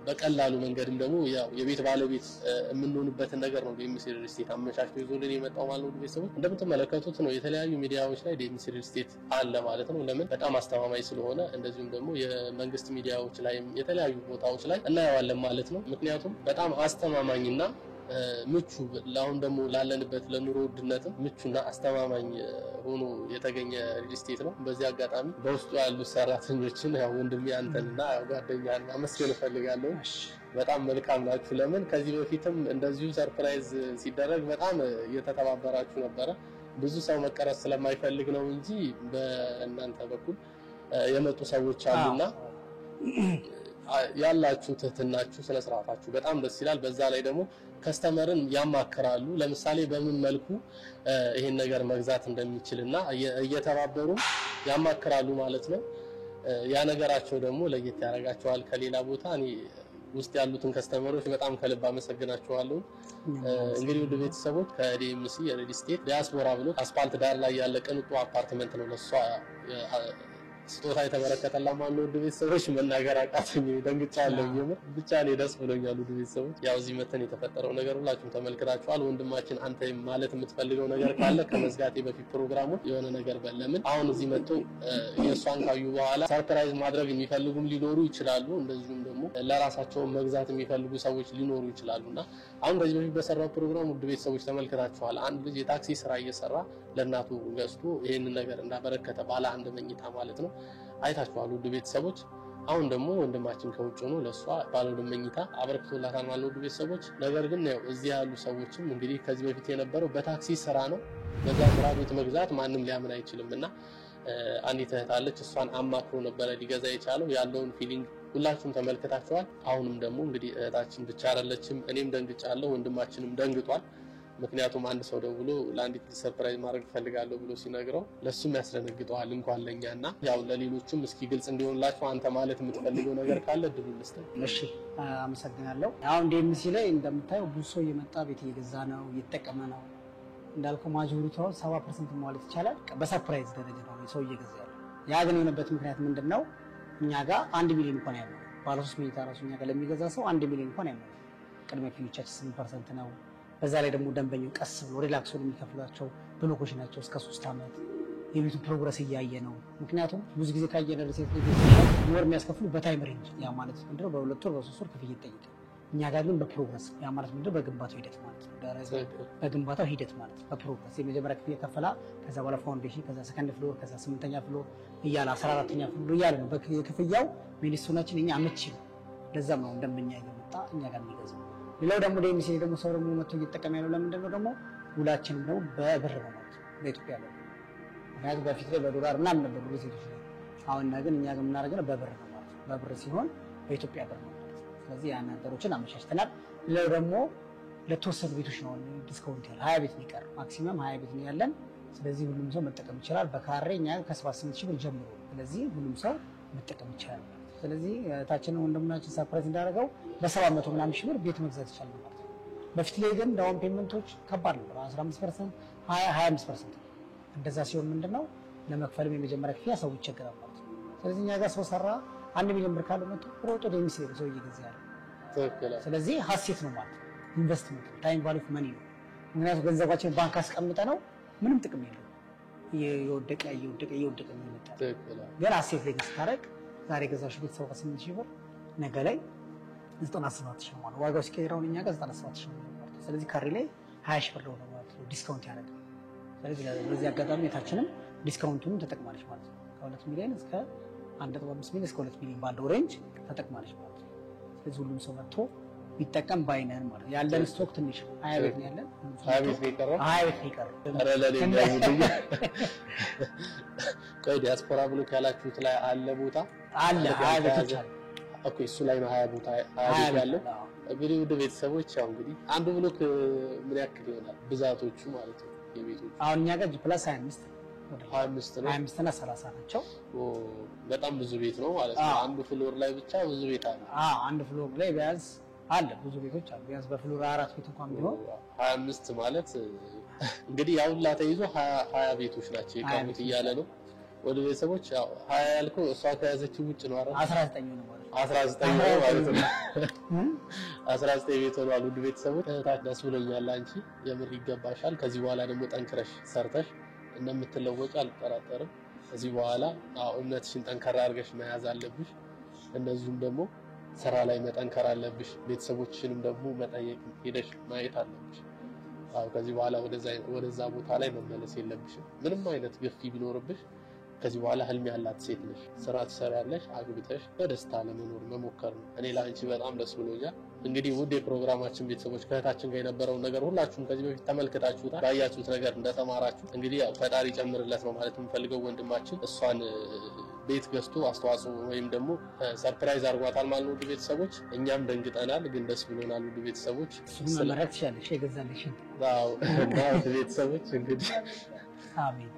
በቀላሉ መንገድም ደግሞ ያው የቤት ባለቤት የምንሆንበትን ነገር ነው ዲኤምሲ ሪል ስቴት አመቻችቶ ይዞልን የመጣው ማለት ነው። ውድ ቤተሰቦች እንደምትመለከቱት ነው የተለያዩ ሚዲያዎች ላይ ዲኤምሲ ሪል ስቴት አለ ማለት ነው። ለምን በጣም አስተማማኝ ስለሆነ እንደዚሁም ደግሞ የመንግስት ሚዲያዎች ላይ የተለያዩ ቦታዎች ላይ እናየዋለን ማለት ነው። ምክንያቱም በጣም አስተማማኝና ምቹ ለአሁን ደግሞ ላለንበት ለኑሮ ውድነትም ምቹና አስተማማኝ ሆኖ የተገኘ ሪል ስቴት ነው። በዚህ አጋጣሚ በውስጡ ያሉ ሰራተኞችን ያው ወንድሜ አንተንና ጓደኛን ማመስገን እፈልጋለሁ። በጣም መልካም ናችሁ። ለምን ከዚህ በፊትም እንደዚሁ ሰርፕራይዝ ሲደረግ በጣም እየተተባበራችሁ ነበረ። ብዙ ሰው መቀረጽ ስለማይፈልግ ነው እንጂ በእናንተ በኩል የመጡ ሰዎች አሉና ያላችሁ ትህትናችሁ ስነ ስርዓታችሁ በጣም ደስ ይላል። በዛ ላይ ደግሞ ከስተመርን ያማከራሉ። ለምሳሌ በምን መልኩ ይሄን ነገር መግዛት እንደሚችልና እየተባበሩ ያማከራሉ ማለት ነው። ያ ነገራቸው ደግሞ ለየት ያደርጋቸዋል ከሌላ ቦታ። እኔ ውስጥ ያሉትን ከስተመሮች በጣም ከልብ አመሰግናቸዋለሁ። እንግዲህ ውድ ቤተሰቦች ከዲኤምሲ ሪል ስቴት ዲያስፖራ ብሎ አስፋልት ዳር ላይ ያለ ቅንጡ አፓርትመንት ነው ለሷ ስጦታ የተበረከተላት ማለት ነው። ውድ ቤተሰቦች መናገር አቃተኝ፣ ደንግጫለሁ። የምር ብቻ እኔ ደስ ብሎኛል። ውድ ቤተሰቦች ያው እዚህ መተን የተፈጠረው ነገር ሁላችሁም ተመልክታችኋል። ወንድማችን አንተ ማለት የምትፈልገው ነገር ካለ ከመዝጋቴ በፊት ፕሮግራሙ የሆነ ነገር በለምን አሁን እዚህ መጥቶ የእሷን ካዩ በኋላ ሰርፕራይዝ ማድረግ የሚፈልጉም ሊኖሩ ይችላሉ። እንደዚሁም ደግሞ ለራሳቸው መግዛት የሚፈልጉ ሰዎች ሊኖሩ ይችላሉና አሁን ከዚህ በፊት በሰራው ፕሮግራም ውድ ቤተሰቦች ተመልክታችኋል። አንድ ልጅ የታክሲ ስራ እየሰራ ለእናቱ ገዝቶ ይሄንን ነገር እንዳበረከተ ባለ አንድ መኝታ ማለት ነው አይታችኋል ውድ ቤተሰቦች። አሁን ደግሞ ወንድማችን ከውጭ ሆኖ ለሷ ባለ ሁለት መኝታ አበረክቶላታል ማለት ነው ውድ ቤተሰቦች። ነገር ግን ያው እዚህ ያሉ ሰዎችም እንግዲህ ከዚህ በፊት የነበረው በታክሲ ስራ ነው። በዛ ስራ ቤት መግዛት ማንም ሊያምን አይችልምና አንዲት እህት አለች፣ እሷን አማክሮ ነበረ ሊገዛ የቻለው። ያለውን ፊሊንግ ሁላችሁም ተመልክታችኋል። አሁንም ደግሞ እንግዲህ እህታችን ብቻ አይደለችም፣ እኔም ደንግጫለሁ፣ ወንድማችንም ደንግጧል። ምክንያቱም አንድ ሰው ደውሎ ለአንዲት ሰርፕራይዝ ማድረግ ፈልጋለሁ ብሎ ሲነግረው ለሱም ያስደነግጠዋል እንኳን ለኛና ያው ለሌሎችም እስኪ ግልጽ እንዲሆንላችሁ አንተ ማለት የምትፈልገው ነገር ካለ ድሉ ልስጥ። እሺ አመሰግናለሁ። አሁን ዲኤምሲ ላይ እንደምታየው ብዙ ሰው እየመጣ ቤት እየገዛ ነው፣ እየተጠቀመ ነው። እንዳልከው ማጆሪቲው 70% ማለት ይቻላል በሰርፕራይዝ ደረጃ ነው ሰው እየገዛ ያለው። ያ ግን የሆነበት ምክንያት ምንድነው? እኛ ጋር 1 ሚሊዮን እንኳን ያለው ባለ 3 መኝታ ራሱ እኛ ጋር ለሚገዛ ሰው 1 ሚሊዮን እንኳን ያለው ቅድመ ክፍያችን 8% ነው። በዛ ላይ ደግሞ ደንበኛው ቀስ ብሎ ሪላክስ ብሎ የሚከፍላቸው ብሎኮች ናቸው እስከ 3 ዓመት። የቤቱ ፕሮግረስ እያየ ነው። ምክንያቱም ብዙ ጊዜ ካየነ ሪሴት ወር የሚያስከፍሉ በታይም ሬንጅ ያ ማለት ምንድነው በ2 ወር በ3 ወር ክፍያ ይጠይቃል። እኛ ጋር ግን በፕሮግረስ ያ ማለት ምንድነው በግንባታው ሂደት ማለት ነው። በግንባታው ሂደት ማለት በፕሮግረስ የመጀመሪያ ክፍያ ከፈላ፣ ከዛ በኋላ ፋውንዴሽን፣ ከዛ ሰከንድ ፍሎር፣ ከዛ 8ኛ ፍሎር እያለ 14ኛ ፍሎር እያለ ነው በክፍያው ሚኒስትሮናችን እኛ አመቺ ነው። ለዛም ነው ደንበኛ እየመጣ እኛ ጋር የሚገዛው። ሌላው ደግሞ ዲኤምሲ ደግሞ ሰው ደግሞ መጥቶ እየተጠቀመ ያለው ለምንድን ነው ደግሞ ሁላችንም ደግሞ በብር ነው ማለት በኢትዮጵያ ላይ ምክንያቱም በፊት ላይ በዶላር ምናምን ነበር ሪሴቶች ላይ። አሁን ግን እኛ ጋር የምናደርገው በብር ነው ማለት ነው። በብር ሲሆን በኢትዮጵያ ብር ነው ማለት ነው። ስለዚህ ያን ነገሮችን አመቻችተናል። ሌላው ደግሞ ለተወሰኑ ቤቶች ነው ዲስካውንት ያለ 20 ቤት ነው የቀረው። ማክሲመም 20 ቤት ነው ያለን። ስለዚህ ሁሉም ሰው መጠቀም ይችላል። በካሬ እኛ ከ78 ሺህ ብር ጀምሮ ስለዚህ ሁሉም ሰው መጠቀም ይችላል። ስለዚህ ታችንን ወንድምናችን ሰርፕራይዝ እንዳደረገው በ700 ምናምን ሺህ ብር ቤት መግዛት ይችላል ማለት ነው። በፊት ላይ ግን ዳውን ፔመንቶች ከባድ ነበር 15% 25% እንደዛ ሲሆን ምንድነው ለመክፈልም የመጀመሪያ ክፍያ ሰው ይቸገራል ማለት ነው። ስለዚህ እኛ ጋር ሰው ሰራ 1 ሚሊዮን ብር ካለው መጥቶ ሮጦ ደሚስ ነው ሰው እየገዛ ያለው። ስለዚህ ሀሴት ነው ማለት ነው። ኢንቨስትመንት ታይም ቫልዩ ኦፍ መኒ ነው። ምክንያቱም ገንዘባችን ባንክ አስቀምጠ ነው ምንም ጥቅም የለውም። የወደቀ ነው የሚመጣው። ግን ሀሴት ላይ ስታረግ ዛሬ ገዛሽ ቤት 78 ሺህ ብር ነገ ላይ 97 ሺህ ማለት ዋጋው ሲቀየረው እኛ ጋር 97 ሺህ ማለት ነው። ስለዚህ ካሬ ላይ 20 ሺህ ብር ነው ማለት ነው ዲስካውንት ያደርጋል። ስለዚህ በዚህ አጋጣሚ የታችንም ዲስካውንቱን ተጠቅማለች ማለት ነው። ከ2 ሚሊዮን እስከ 1.5 ሚሊዮን እስከ 2 ሚሊዮን ባለው ሬንጅ ተጠቅማለች ማለት ነው። ስለዚህ ሁሉም ሰው መጥቶ ቢጠቀም ባይነን ማለት ነው። ያለን ስቶክ ትንሽ 20 ቤት ነው ያለን። 20 ቤት ነው የቀረው። 20 ቤት ነው የቀረው። ኧረ ለኔ ቆይ ዲያስፖራ ብሎክ ያላችሁት ላይ አለ ቦታ አለ 20 ቤቶች አሉ። ኦኬ እሱ ላይ ነው 20 ቦታ 20 ቤት ያለው። እንግዲህ ውድ ቤተሰቦች ያው እንግዲህ አንዱ ብሎክ ምን ያክል ይሆናል ብዛቶቹ ማለት ነው የቤቶቹ? አሁን እኛ ጋር ፕላስ 25 ነው 25 እና 30 ናቸው። በጣም ብዙ ቤት ነው ማለት ነው። አንዱ ፍሎር ላይ ብቻ ብዙ ቤት አለ። አንድ ፍሎር ላይ ቢያንስ አለ ብዙ ቤቶች አሉ። ቢያንስ በፍሎር 4 ቤት እንኳን ቢሆን 25 ማለት እንግዲህ ያው ሁላ ተይዞ 20 ቤቶች ናቸው የቀሩት እያለ ነው። ወደ ቤተሰቦች ያው 20 ያልከው እሷ ከያዘችው ውጭ ነው አይደል? 19 ነው ማለት 19 ነው ማለት ነው። 19 ቤት ሆኗል። ውድ ቤተሰቦች ደስ ብሎኛል። አንቺ የምር ይገባሻል። ከዚህ በኋላ ደግሞ ጠንክረሽ ሰርተሽ እንደምትለወጪ አልጠራጠርም። ከዚህ በኋላ እምነትሽን ጠንከራ አድርገሽ መያዝ አለብሽ። እንደዚሁም ደግሞ ስራ ላይ መጠንከር አለብሽ። ቤተሰቦችሽንም ደግሞ መጠየቅ ሄደሽ ማየት አለብሽ። ከዚህ በኋላ ወደዛ ቦታ ላይ መመለስ የለብሽም። ምንም አይነት ግፊ ቢኖርብሽ ከዚህ በኋላ ህልም ያላት ሴት ነሽ። ስራ ትሰሪያለሽ፣ አግብተሽ በደስታ ለመኖር መሞከር ነው። እኔ ለአንቺ በጣም ደስ ብሎኛል። እንግዲህ ውድ የፕሮግራማችን ቤተሰቦች ከእህታችን ጋር የነበረውን ነገር ሁላችሁም ከዚህ በፊት ተመልክታችሁታል። ባያችሁት ነገር እንደተማራችሁ እንግዲህ ያው ፈጣሪ ጨምርለት ነው ማለት የምፈልገው። ወንድማችን እሷን ቤት ገዝቶ አስተዋጽኦ ወይም ደግሞ ሰርፕራይዝ አድርጓታል ማለት ነው። ውድ ቤተሰቦች እኛም ደንግጠናል፣ ግን ደስ ብሎናል። ውድ ቤተሰቦች መመረጥ ትችላለሽ የገዛልሽን። አዎ እና ውድ ቤተሰቦች እንግዲህ አሜን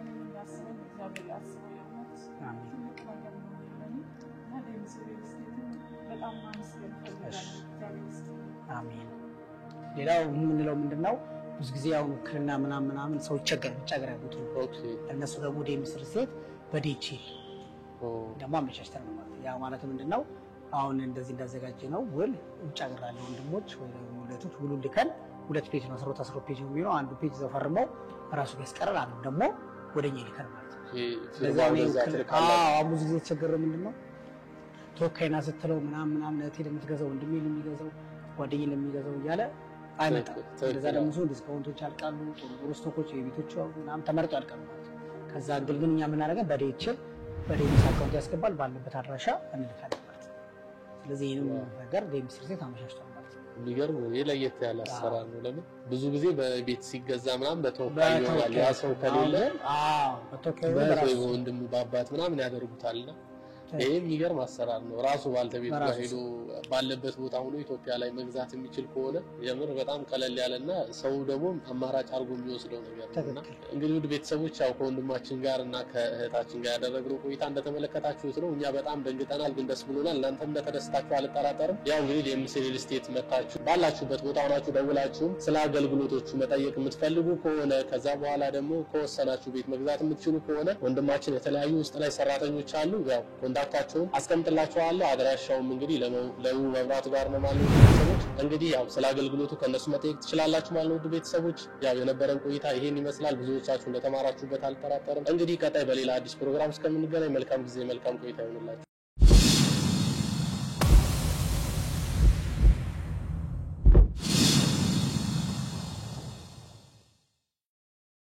አሜን። ሌላው የምንለው ምንድነው ብዙ ጊዜ ያው ውክልና ምናምን ሰው ይቸገር ብቻ ገር ያሉት እነሱ ደግሞ ዴምስ ሪልስቴት በዴቺ ደግሞ አመቻችተን ነው ማለት ያ ማለት ምንድነው አሁን እንደዚህ እንዳዘጋጀ ነው ውል ውጭ ሀገር ያሉ ወንድሞች ወይ ደግሞ ሁለቶች ውሉ ልከን 2 ፔጅ ነው 10 ፔጅ ነው የሚሆነው። አንዱ ፔጅ ዘፈርመው ራሱ ያስቀራል፣ አንዱ ደግሞ ወደኛ ይልካል ማለት ነው። ስለዚህ ብዙ ጊዜ የተቸገረ ምንድነው ተወካይና ስትለው ምናምን እህቴ ለምትገዛው ወንድሜ ለሚገዛው ጓደኛዬ ለሚገዛው እያለ አይመጣም። እንደዛ ደግሞ ብዙ ዲስካውንቶች ያልቃሉ፣ ጥሩ ስቶኮች የቤቶች ምናምን ተመርጦ ያልቃሉ ማለት ነው። ከዛ ግን እኛ የምናደርገው በዴምስ አካውንት ያስገባል፣ ባለበት አድራሻ እንልካለን ማለት ነው። ስለዚህ ይህንም ነገር ዴምስ ሪልስቴት አመቻችቷል ማለት ነው። የሚገርም ለየት ያለ አሰራር ነው። ለምን ብዙ ጊዜ በቤት ሲገዛ ምናምን በተወካይ ይሆናል። ያ ሰው ከሌለ በተወካይ ወንድም በአባት ምናምን ያደርጉታልና ይሄ የሚገርም አሰራር ነው። ራሱ ባልተቤቱ ጋር ሄዶ ባለበት ቦታ ሆኖ ኢትዮጵያ ላይ መግዛት የሚችል ከሆነ የምር በጣም ቀለል ያለና ሰው ደግሞ አማራጭ አድርጎ የሚወስደው ነገር ነውና እንግዲህ ውድ ቤተሰቦች ያው ከወንድማችን ጋር እና ከእህታችን ጋር ያደረግነው ቆይታ እንደተመለከታችሁት ነው። እኛ በጣም ደንግጠናል፣ ግን ደስ ብሎናል። እናንተም እንደተደሰታችሁ አልጠራጠርም። ያው እንግዲህ ዴምስ ሪልስቴት መጣችሁ ባላችሁበት ቦታ ሆናችሁ ደውላችሁም ስለ አገልግሎቶቹ መጠየቅ የምትፈልጉ ከሆነ ከዛ በኋላ ደግሞ ከወሰናችሁ ቤት መግዛት የምትችሉ ከሆነ ወንድማችን የተለያዩ ውስጥ ላይ ሰራተኞች አሉ። ያው ኮንታክታቸውን አስቀምጥላችኋለሁ። አድራሻውም እንግዲህ ለቡ መብራቱ ጋር ነው ማለት ነው። ቤተሰቦች እንግዲህ ያው ስለ አገልግሎቱ ከነሱ መጠየቅ ትችላላችሁ ማለት ነው። ውድ ቤተሰቦች ያው የነበረን ቆይታ ይሄን ይመስላል። ብዙዎቻችሁ እንደተማራችሁበት አልጠራጠርም። እንግዲህ ቀጣይ በሌላ አዲስ ፕሮግራም እስከምንገናኝ መልካም ጊዜ መልካም ቆይታ ይሁንላችሁ።